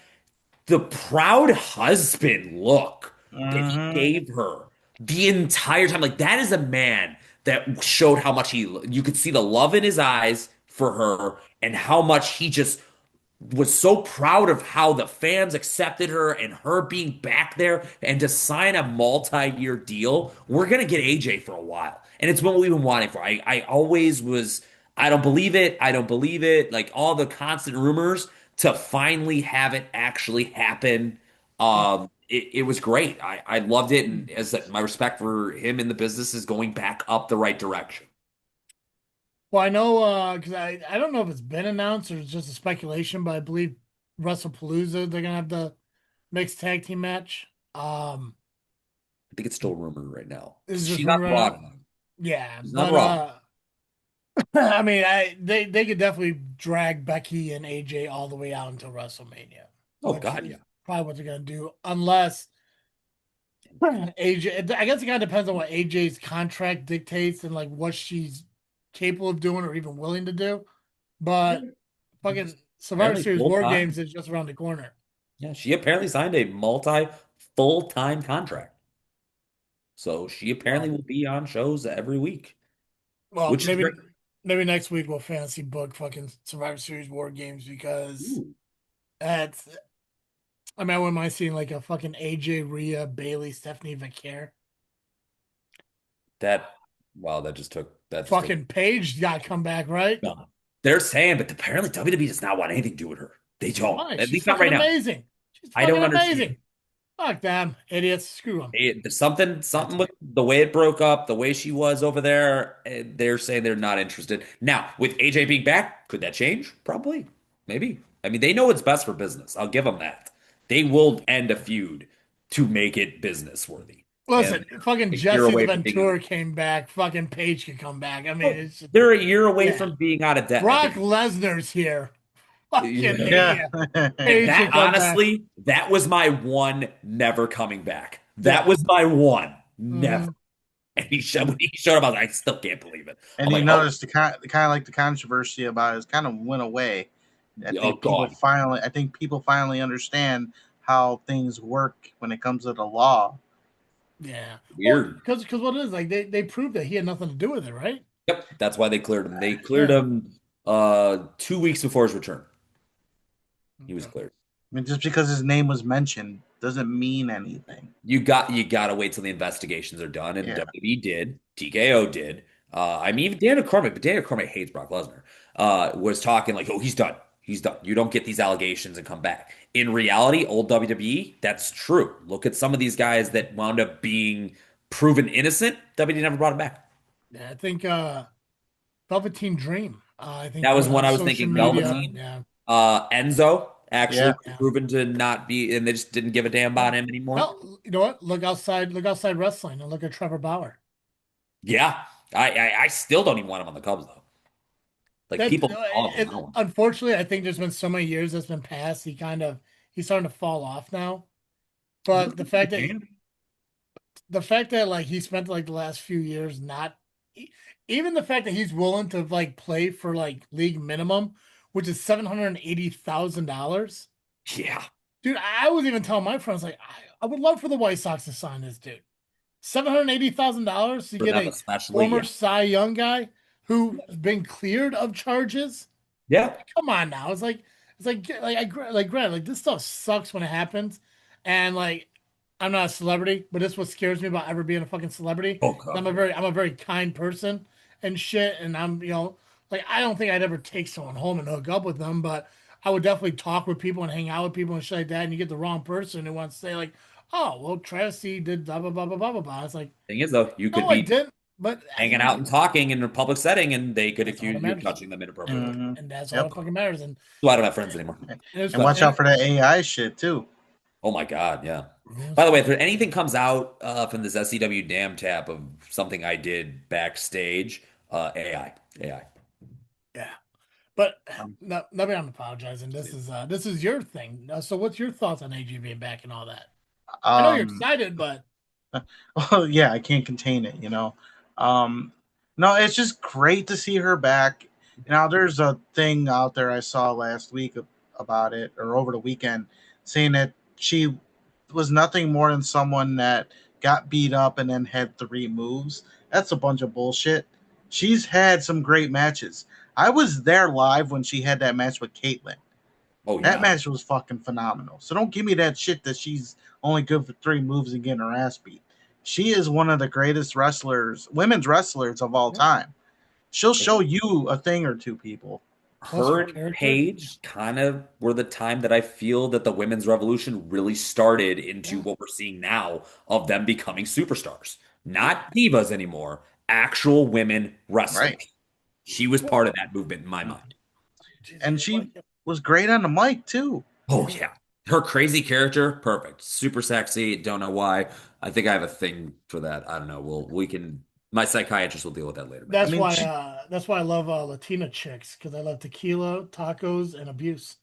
The proud husband look that he gave her the entire time, like that is a man that showed how much you could see the love in his eyes for her and how much he just was so proud of how the fans accepted her and her being back there and to sign a multi-year deal. We're gonna get AJ for a while, and it's what we've been wanting for. I always was. I don't believe it. I don't believe it. Like all the constant rumors to finally have it actually happen. It was great. I loved it, and as my respect for him in the business is going back up the right direction.
Well, I know because I don't know if it's been announced or it's just a speculation, but I believe WrestlePalooza they're gonna have the mixed tag team match. I
think it's still rumored right now.
She's not wrong. Yeah,
she's not wrong.
I mean, they could definitely drag Becky and AJ all the way out until WrestleMania.
Oh God, yeah.
Probably what they're gonna do, unless AJ. I guess it kind of depends on what AJ's contract dictates and like what she's capable of doing or even willing to do. But fucking Survivor Series War Games is just around the corner.
Yeah, she apparently signed a full-time contract. So she apparently will be on shows every week.
Well, maybe next week we'll fantasy book fucking Survivor Series War Games because that's. I mean, I wouldn't mind seeing like a fucking AJ, Rhea, Bailey, Stephanie Vaquer.
That just took that.
Fucking Paige got to come back, right?
No, they're saying, but apparently WWE does not want anything to do with her. They don't.
Why?
At least not right
amazing.
now.
She's
I don't
amazing.
understand.
Fuck them, idiots. Screw them.
There's something with the way it broke up, the way she was over there. They're saying they're not interested. Now, with AJ being back, could that change? Probably. Maybe. I mean, they know what's best for business. I'll give them that. They will end a feud to make it business worthy.
Listen, fucking Jesse Ventura came back. Fucking Paige could come back. I mean, it's just,
they're a year away from being out of debt.
Brock Lesnar's here.
That honestly, that was my one never coming back. That was my one never. And when he showed up, I was like, I still can't believe it.
And you noticed the kind of like the controversy about it kind of went away. I think people finally understand how things work when it comes to the law.
Yeah,
weird.
Because what it is like they proved that he had nothing to do with it, right?
Yep, that's why they cleared him. They cleared him 2 weeks before his return. He was cleared.
I mean, just because his name was mentioned doesn't mean anything.
You got to wait till the investigations are done, and WWE did, TKO did. I mean, even Daniel Cormier hates Brock Lesnar. Was talking like, oh, he's done. He's done. You don't get these allegations and come back. In reality, old WWE, that's true. Look at some of these guys that wound up being proven innocent. WWE never brought him back.
Yeah, I think Velveteen Dream. I think
that was one I was thinking. Velveteen. Yeah. Enzo actually proven to not be, and they just didn't give a damn about him anymore.
Well, you know what? Look outside wrestling and look at Trevor Bauer.
Yeah, I still don't even want him on the Cubs though. Like
unfortunately, I think there's been so many years that's been passed. He's starting to fall off now. But the fact that like he spent like the last few years even the fact that he's willing to like play for like league minimum, which is $780,000.
Yeah,
dude, I was even telling my friends like I would love for the White Sox to sign this dude. $780,000 to get a former Cy Young guy who's been cleared of charges.
Yeah,
come on now. It's like granted, like this stuff sucks when it happens, and like I'm not a celebrity, but this is what scares me about ever being a fucking celebrity.
Oh, God.
I'm a very kind person and shit, and I'm like I don't think I'd ever take someone home and hook up with them, but I would definitely talk with people and hang out with people and shit like that. And you get the wrong person who wants to say like, oh well, Tracy did blah blah blah blah blah blah. It's like
thing is though, you could be hanging out and talking in a public setting, and they could accuse you of touching them inappropriately.
And that's all that fucking matters. And
so I don't have friends anymore.
And watch out for that AI shit too.
Oh my God, yeah. By the way, if anything comes out from this SCW Damn Tap of something I did backstage, AI.
Yeah. But
Um,
Nubby, I'm apologizing. This is your thing. So what's your thoughts on AG being back and all that? I know you're excited, but
well, yeah, I can't contain it, you know. Um, no, it's just great to see her back. Now, there's a thing out there I saw last week about it, or over the weekend, saying that she was nothing more than someone that got beat up and then had 3 moves. That's a bunch of bullshit. She's had some great matches. I was there live when she had that match with Caitlyn.
Oh
That
yeah.
match was fucking phenomenal. So don't give me that shit that she's only good for 3 moves and getting her ass beat. She is one of the greatest wrestlers, women's wrestlers of all time. She'll show you a thing or two, people.
Her and Paige kind of were the time that I feel that the women's revolution really started into what we're seeing now of them becoming superstars. Not divas anymore, actual women wrestlers.
Right.
She was part of that movement in my mind.
And she was great on the mic, too.
Oh, yeah. Her crazy character, perfect. Super sexy. Don't know why. I think I have a thing for that. I don't know. We can. My psychiatrist will deal with that later.
That's why I love Latina chicks, because I love tequila, tacos, and abuse.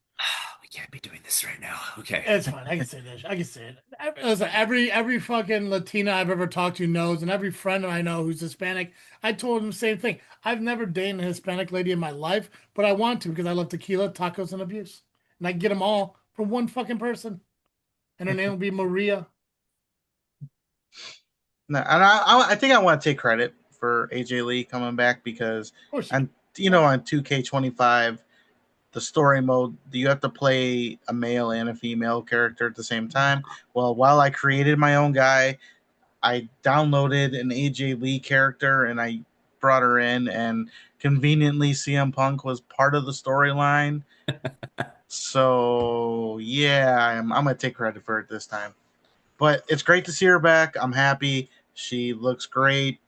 We can't be doing this right now. Okay.
It's fine. I can say this. I can say it. Listen, every fucking Latina I've ever talked to knows, and every friend I know who's Hispanic, I told them the same thing. I've never dated a Hispanic lady in my life, but I want to because I love tequila, tacos, and abuse. And I can get them all from one fucking person. And her name will be Maria.
No, and I think I want to take credit for AJ Lee coming back because, on 2K25, the story mode, you have to play a male and a female character at the same time. Well, while I created my own guy, I downloaded an AJ Lee character and I brought her in, and conveniently CM Punk was part of the storyline. So yeah, I'm gonna take credit for it this time. But it's great to see her back. I'm happy. She looks great.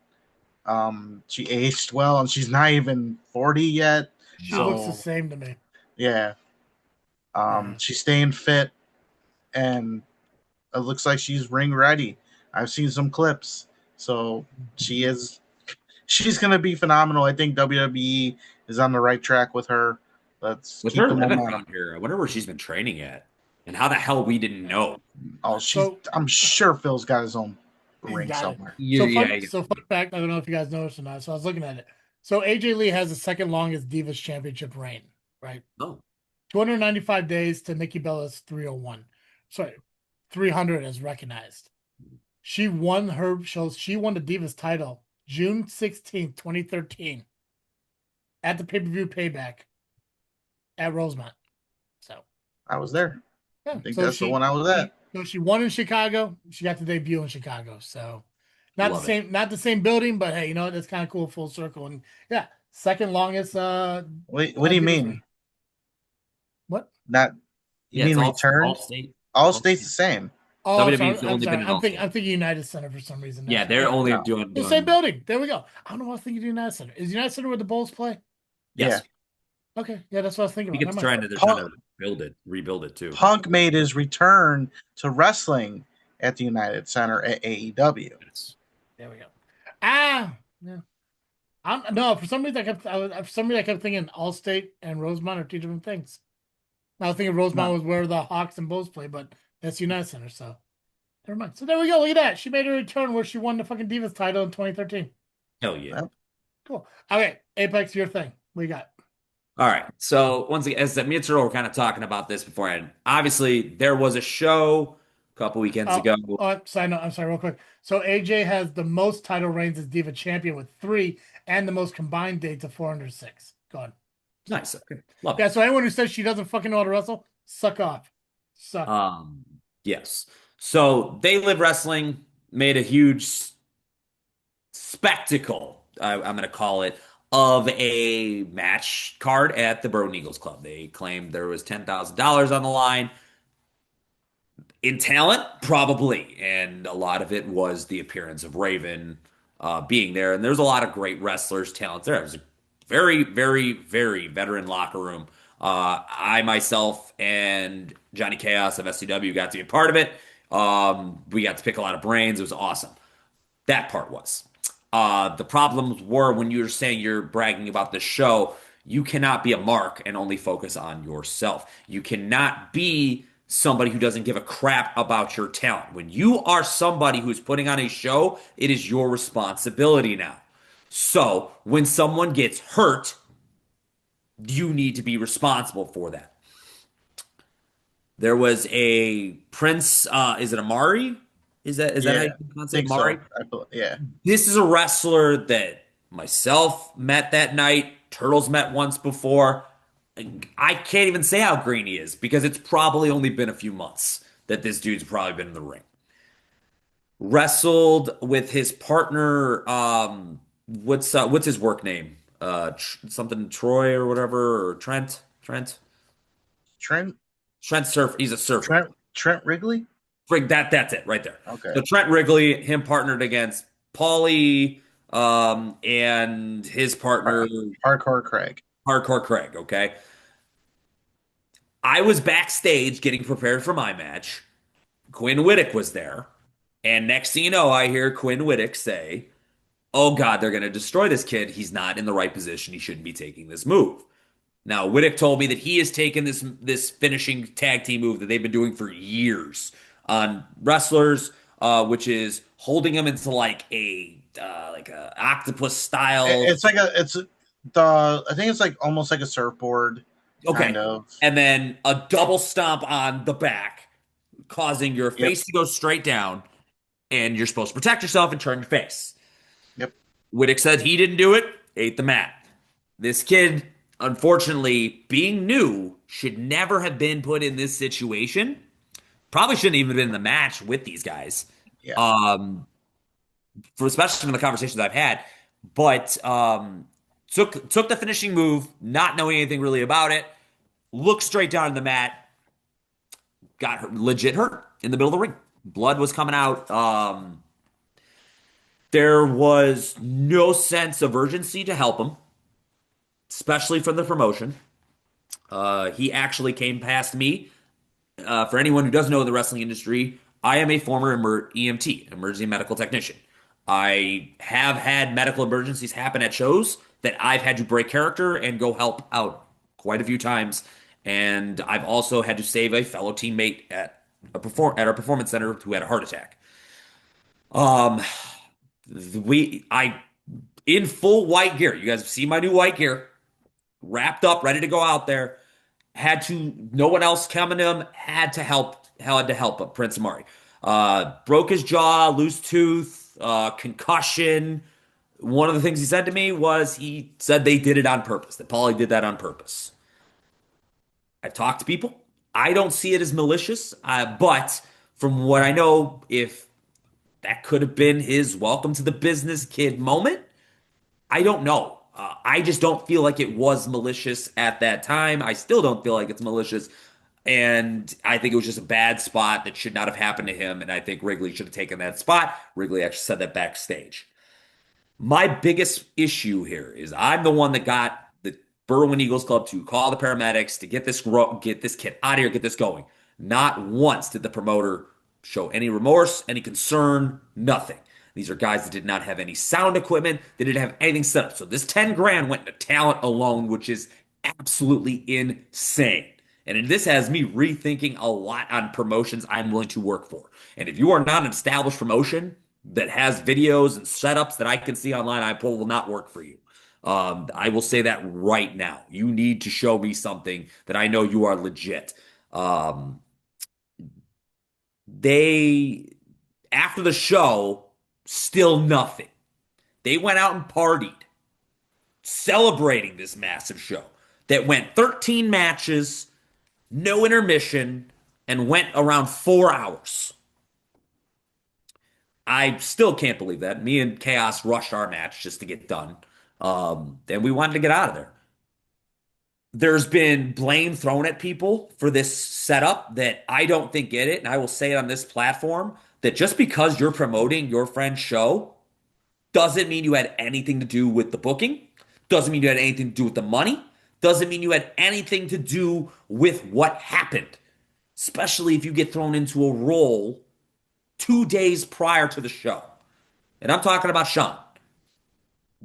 She aged well, and she's not even 40 yet.
She looks the same to me.
Yeah. She's staying fit, and it looks like she's ring ready. I've seen some clips, so she's gonna be phenomenal. I think WWE is on the right track with her. Let's
with
keep
her
the
living
momentum
around here. I wonder where she's been training at, and how the hell we didn't know.
Oh, I'm sure Phil's got his own ring somewhere.
So fun fact, I don't know if you guys noticed or not. So I was looking at it. So AJ Lee has the second longest Divas Championship reign, right?
Oh.
295 days to Nikki Bella's 301. Sorry, 300 as recognized. She won the Divas title June 16th, 2013 at the pay-per-view Payback at Rosemont. So
I was there.
Yeah,
I think that's the one I was at.
So she won in Chicago. She got the debut in Chicago. So not the same building, but hey, you know, that's kind of cool, full circle. And yeah, second longest
Wait, what do you mean?
Ring. What?
Not you mean return? All states the same.
Oh, I'm thinking United Center for some reason.
Yeah, they're only doing
the same building. There we go. I don't know what I was thinking of United Center. Is United Center where the Bulls play?
Yes.
Yeah. Okay. Yeah, that's what I was thinking.
They're trying to rebuild it too.
Punk made his return to wrestling at the United Center at AEW.
There we go. Yeah. No, for some reason I kept thinking Allstate and Rosemont are two different things. I was thinking Rosemont was where the Hawks and Bulls play, but that's United Center, so never mind. So there we go. Look at that. She made a return where she won the fucking Divas title in 2013.
Hell yeah.
Cool. Okay, Apex, your thing. What you got?
All right. So once again, as me and Cyril were kind of talking about this beforehand, obviously there was a show a couple weekends ago.
I'm sorry, real quick. So AJ has the most title reigns as Diva Champion with 3 and the most combined dates of 406. Go on.
Nice. Okay. Love
it. Yeah, so anyone who says she doesn't fucking know how to wrestle, suck off.
Yes. So They Live Wrestling made a huge spectacle, I'm going to call it, of a match card at the Brew Eagles Club. They claimed there was $10,000 on the line. In talent, probably. And a lot of it was the appearance of Raven being there. And there's a lot of great wrestlers, talents there. It was a very, very, very veteran locker room. I myself and Johnny Chaos of SCW got to be a part of it. We got to pick a lot of brains. It was awesome. That part was. The problems were when you're saying you're bragging about the show, you cannot be a mark and only focus on yourself. You cannot be somebody who doesn't give a crap about your talent. When you are somebody who's putting on a show, it is your responsibility now. So when someone gets hurt, you need to be responsible for that. There was a Prince, is it Amari? Is that how you pronounce it? Amari?
So. Yeah.
This is a wrestler that myself met that night. Turtles met once before. I can't even say how green he is because it's probably only been a few months that this dude's probably been in the ring. Wrestled with his partner. What's his work name? Something Troy or whatever, or Trent. Surf. He's a surfer.
Trent Wrigley.
That's it right there.
Okay.
So Trent Wrigley, him partnered against Paulie, and his partner
Hardcore Craig.
Okay. I was backstage getting prepared for my match. Quinn Whittick was there. And next thing you know, I hear Quinn Whittick say, "Oh God, they're going to destroy this kid. He's not in the right position. He shouldn't be taking this move." Now, Whittick told me that he has taken this finishing tag team move that they've been doing for years on wrestlers, which is holding them into like a octopus style.
I think it's like almost like a surfboard.
Okay.
Kind of.
And then a double stomp on the back, causing your face to go straight down, and you're supposed to protect yourself and turn your face.
Yep.
Whittick said he didn't do it, ate the mat. This kid, unfortunately, being new, should never have been put in this situation. Probably shouldn't even have been in the match with these guys.
Yeah.
Especially from the conversations I've had. But took the finishing move, not knowing anything really about it, looked straight down in the mat, got legit hurt in the middle of the ring. Blood was coming out. There was no sense of urgency to help him, especially from the promotion. He actually came past me. For anyone who doesn't know the wrestling industry, I am a former EMT, emergency medical technician. I have had medical emergencies happen at shows that I've had to break character and go help out quite a few times. And I've also had to save a fellow teammate at our performance center who had a heart attack. In full white gear. You guys have seen my new white gear, wrapped up, ready to go out there. No one else coming to him, had to help Prince Amari. Broke his jaw, loose tooth, concussion. One of the things he said to me was he said they did it on purpose, that Paulie did that on purpose. I've talked to people. I don't see it as malicious, but from what I know, if that could have been his welcome to the business kid moment, I don't know. I just don't feel like it was malicious at that time. I still don't feel like it's malicious. And I think it was just a bad spot that should not have happened to him. And I think Wrigley should have taken that spot. Wrigley actually said that backstage. My biggest issue here is I'm the one that got the Berwyn Eagles Club to call the paramedics to get this kid out of here, get this going. Not once did the promoter show any remorse, any concern, nothing. These are guys that did not have any sound equipment. They didn't have anything set up. So this 10 grand went to talent alone, which is absolutely insane. And this has me rethinking a lot on promotions I'm willing to work for. And if you are not an established promotion that has videos and setups that I can see online, I will not work for you. I will say that right now. You need to show me something that I know you are legit. After the show, still nothing. They went out and partied, celebrating this massive show that went 13 matches, no intermission, and went around 4 hours. I still can't believe that. Me and Chaos rushed our match just to get done. And we wanted to get out of there. There's been blame thrown at people for this setup that I don't think get it. And I will say it on this platform that just because you're promoting your friend's show doesn't mean you had anything to do with the booking, doesn't mean you had anything to do with the money, doesn't mean you had anything to do with what happened, especially if you get thrown into a role 2 days prior to the show. And I'm talking about Sean,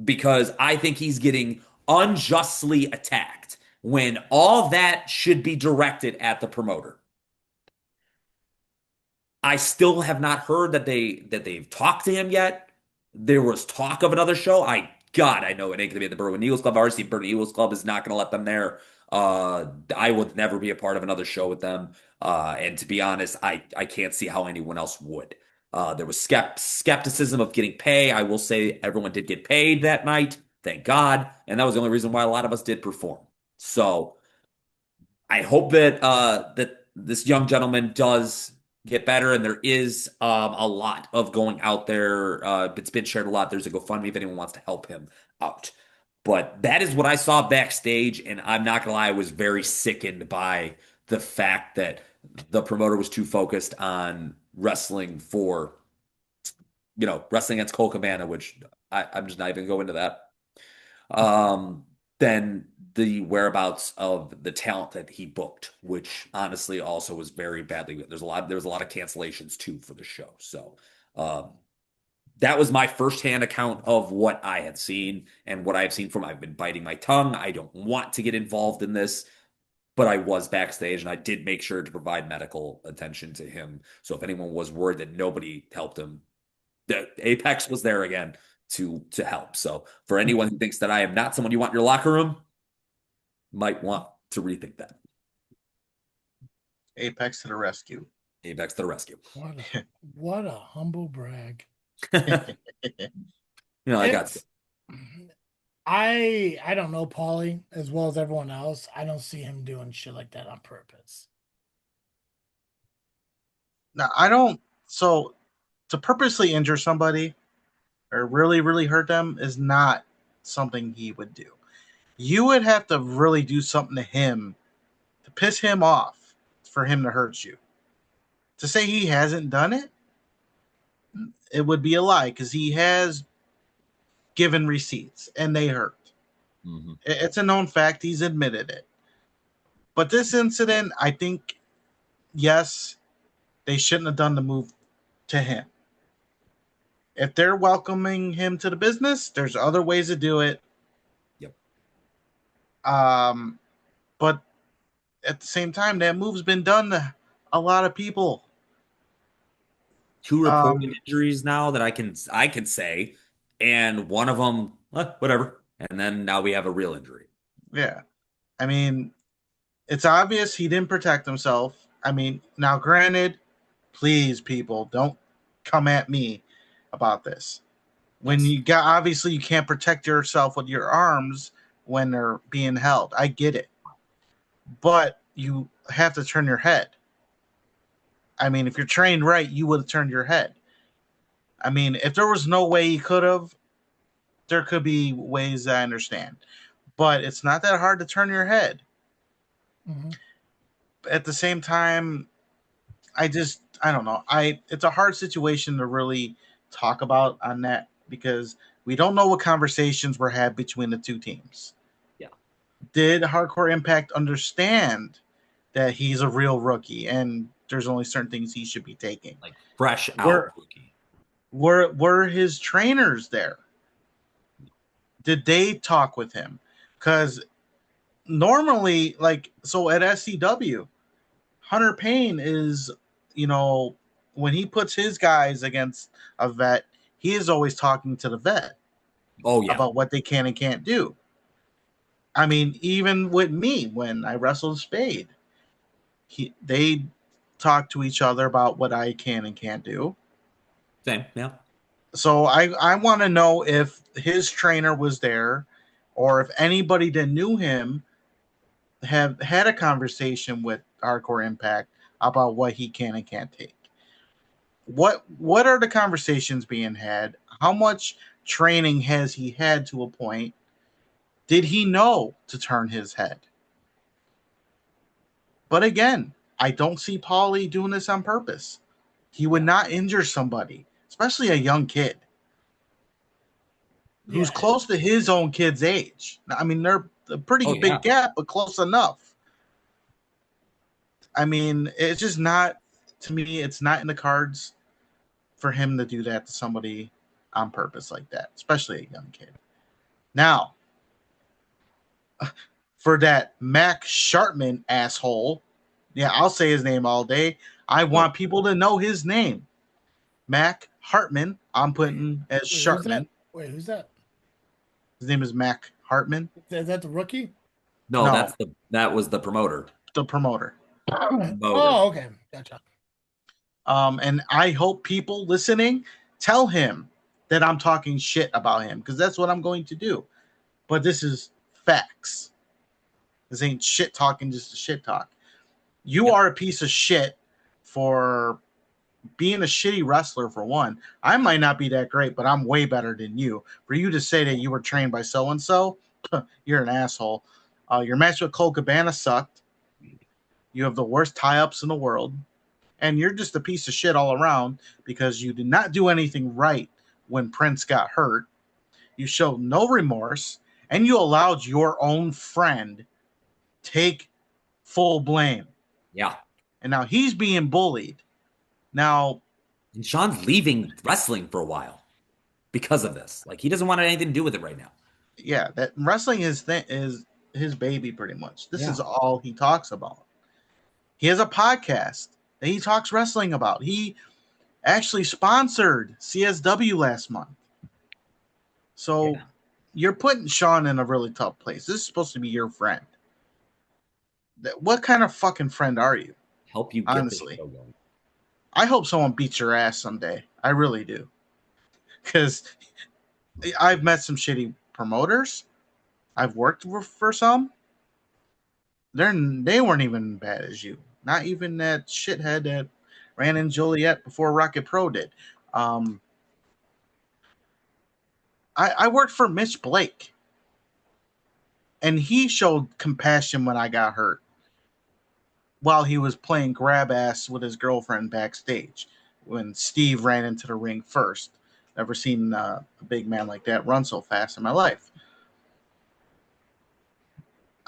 because I think he's getting unjustly attacked when all that should be directed at the promoter. I still have not heard that they've talked to him yet. There was talk of another show. I know it ain't gonna be at the Berwyn Eagles Club. RC Berwyn Eagles Club is not gonna let them there. I would never be a part of another show with them. And to be honest, I can't see how anyone else would. There was skepticism of getting paid. I will say everyone did get paid that night, thank God, and that was the only reason why a lot of us did perform. So I hope that that this young gentleman does get better, and there is a lot of going out there. It's been shared a lot. There's a GoFundMe if anyone wants to help him out. But that is what I saw backstage, and I'm not gonna lie, I was very sickened by the fact that the promoter was too focused on wrestling for, wrestling against Cole Cabana, which I'm just not even going into that. Then the whereabouts of the talent that he booked, which honestly also was very badly. There was a lot of cancellations too for the show. So that was my firsthand account of what I had seen and what I've seen from. I've been biting my tongue. I don't want to get involved in this, but I was backstage and I did make sure to provide medical attention to him. So if anyone was worried that nobody helped him, the Apex was there again to help. So for anyone who thinks that I am not someone you want in your locker room, might want to rethink that.
Apex to the rescue.
Apex to the rescue.
What a humble brag.
I
don't know Paulie as well as everyone else. I don't see him doing shit like that on purpose.
Now, I don't. So to purposely injure somebody or really, really hurt them is not something he would do. You would have to really do something to him to piss him off for him to hurt you. To say he hasn't done it, it would be a lie, because he has given receipts and they hurt. Mm-hmm. It's a known fact. He's admitted it. But this incident, I think, yes, they shouldn't have done the move to him. If they're welcoming him to the business, there's other ways to do it.
Yep.
But at the same time, that move's been done to a lot of people.
2 reported injuries now that I can say, and one of them, whatever. And then now we have a real injury.
Yeah. I mean, it's obvious he didn't protect himself. I mean, now granted, please, people, don't come at me about this. When you obviously you can't protect yourself with your arms when they're being held. I get it. But you have to turn your head. I mean, if you're trained right, you would have turned your head. I mean, if there was no way he could have, there could be ways I understand. But it's not that hard to turn your head. Mm-hmm. At the same time, I don't know. It's a hard situation to really talk about on that, because we don't know what conversations were had between the two teams.
Yeah.
Did Hardcore Impact understand that he's a real rookie and there's only certain things he should be taking?
Like fresh out rookie.
Were his trainers there? Did they talk with him? Because normally, so at SCW, Hunter Payne is, when he puts his guys against a vet, he is always talking to the vet about what they can and can't do. I mean, even with me, when I wrestled Spade, they talk to each other about what I can and can't do.
Same, yeah.
So I want to know if his trainer was there, or if anybody that knew him have had a conversation with Hardcore Impact about what he can and can't take. What are the conversations being had? How much training has he had to a point? Did he know to turn his head? But again, I don't see Paulie doing this on purpose. He would not injure somebody, especially a young kid who's close to his own kid's age. I mean, they're a pretty big gap, but close enough. I mean, it's just not, to me, it's not in the cards for him to do that to somebody on purpose like that, especially a young kid. Now, for that Mac Sharpman asshole, yeah, I'll say his name all day. I want people to know his name. Mac Hartman. I'm putting as Sharpman.
Who's that?
His name is Mac Hartman.
Is that the rookie?
No, that was the promoter.
The promoter.
Oh, okay. Gotcha.
And I hope people listening tell him that I'm talking shit about him, because that's what I'm going to do. But this is facts. This ain't shit talking, just a shit talk. You are a piece of shit for being a shitty wrestler, for one. I might not be that great, but I'm way better than you. For you to say that you were trained by so-and-so, you're an asshole. Your match with Cole Cabana sucked. You have the worst tie-ups in the world. And you're just a piece of shit all around because you did not do anything right when Prince got hurt. You showed no remorse, and you allowed your own friend take full blame.
Yeah.
And now he's being bullied. Now,
and Sean's leaving wrestling for a while because of this. Like, he doesn't want anything to do with it right now.
Yeah, that wrestling is his baby pretty much. This is all he talks about. He has a podcast that he talks wrestling about. He actually sponsored CSW last month. So you're putting Sean in a really tough place. This is supposed to be your friend. What kind of fucking friend are you?
Help you get
honestly. I hope someone beats your ass someday. I really do. Because I've met some shitty promoters. I've worked for some. They weren't even bad as you. Not even that shithead that ran in Joliet before Rocket Pro did. I worked for Mitch Blake. And he showed compassion when I got hurt, while he was playing grab ass with his girlfriend backstage when Steve ran into the ring first. Never seen a big man like that run so fast in my life.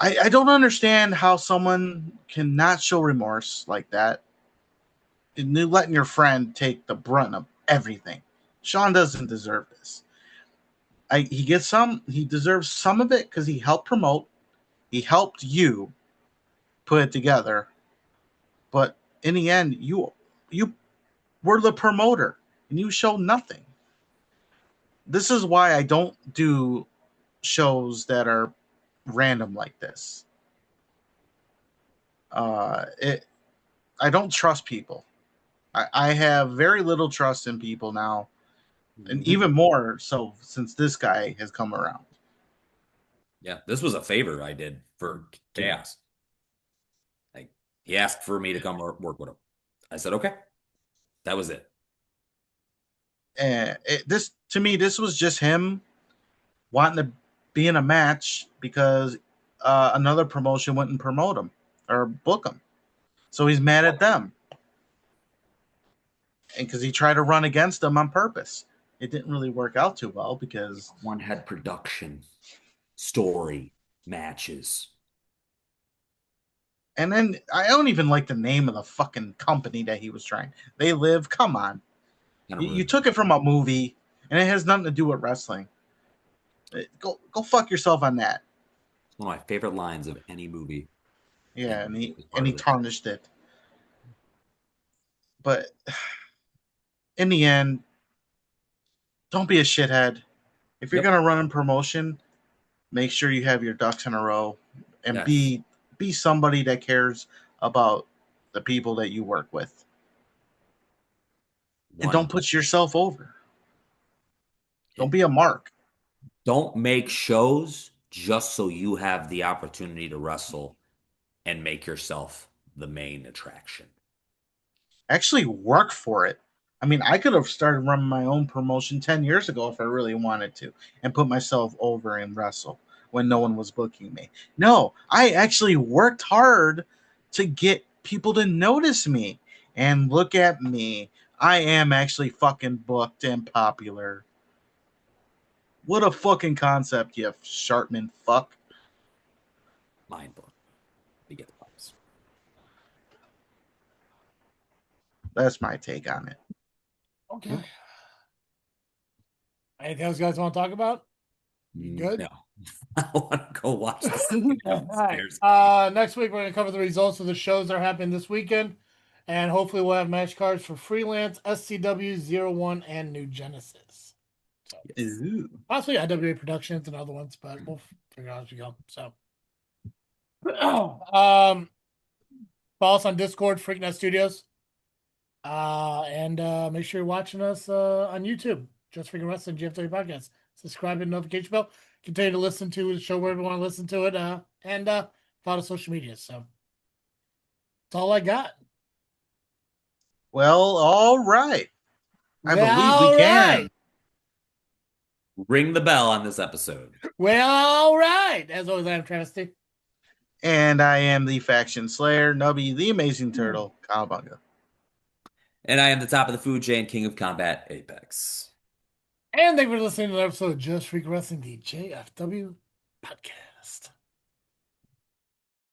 I don't understand how someone cannot show remorse like that and letting your friend take the brunt of everything. Sean doesn't deserve this. He deserves some of it because he helped promote. He helped you put it together. But in the end, you were the promoter and you showed nothing. This is why I don't do shows that are random like this. I don't trust people. I have very little trust in people now, and even more so since this guy has come around.
Yeah, this was a favor I did for Chaos. Like, he asked for me to come work with him. I said, okay. That was it.
And this was just him wanting to be in a match because another promotion wouldn't promote him or book him. So he's mad at them. And because he tried to run against them on purpose. It didn't really work out too well because
one had production, story, matches.
And then I don't even like the name of the fucking company that he was trying. They Live. Come on. You took it from a movie and it has nothing to do with wrestling. Go fuck yourself on that.
It's one of my favorite lines of any movie.
Yeah, and he tarnished it. But in the end, don't be a shithead. If you're gonna run in promotion, make sure you have your ducks in a row and be somebody that cares about the people that you work with. And don't put yourself over. Don't be a mark.
Don't make shows just so you have the opportunity to wrestle and make yourself the main attraction.
Actually work for it. I mean, I could have started running my own promotion 10 years ago if I really wanted to and put myself over and wrestle when no one was booking me. No, I actually worked hard to get people to notice me and look at me. I am actually fucking booked and popular. What a fucking concept, you Sharpman fuck.
mind blowing. You get the vibes.
That's my take on it.
Okay. Anything else you guys want to talk about? You good?
No. I want to go watch this.
All right. Next week, we're going to cover the results of the shows that are happening this weekend. And hopefully, we'll have match cards for Freelance, SCW, Zero1, and New Genesis. So, possibly IWA Productions and other ones, but we'll figure out as we go. So, follow us on Discord, Freakin Studios. And make sure you're watching us on YouTube, Just Freakin Wrestling, JFW Podcast. Subscribe to the notification bell. Continue to listen to the show wherever you want to listen to it. And follow social media. So that's all I got.
Well, all right. I believe we can.
Ring the bell on this episode.
Well, all right. As always, I'm Travesty.
And I am the Faction Slayer, Nubby, the Amazing Turtle, Cowabunga.
And I am the top of the food chain, King of Combat, Apex.
And thank you for listening to the episode of Just Freakin Wrestling, the JFW Podcast.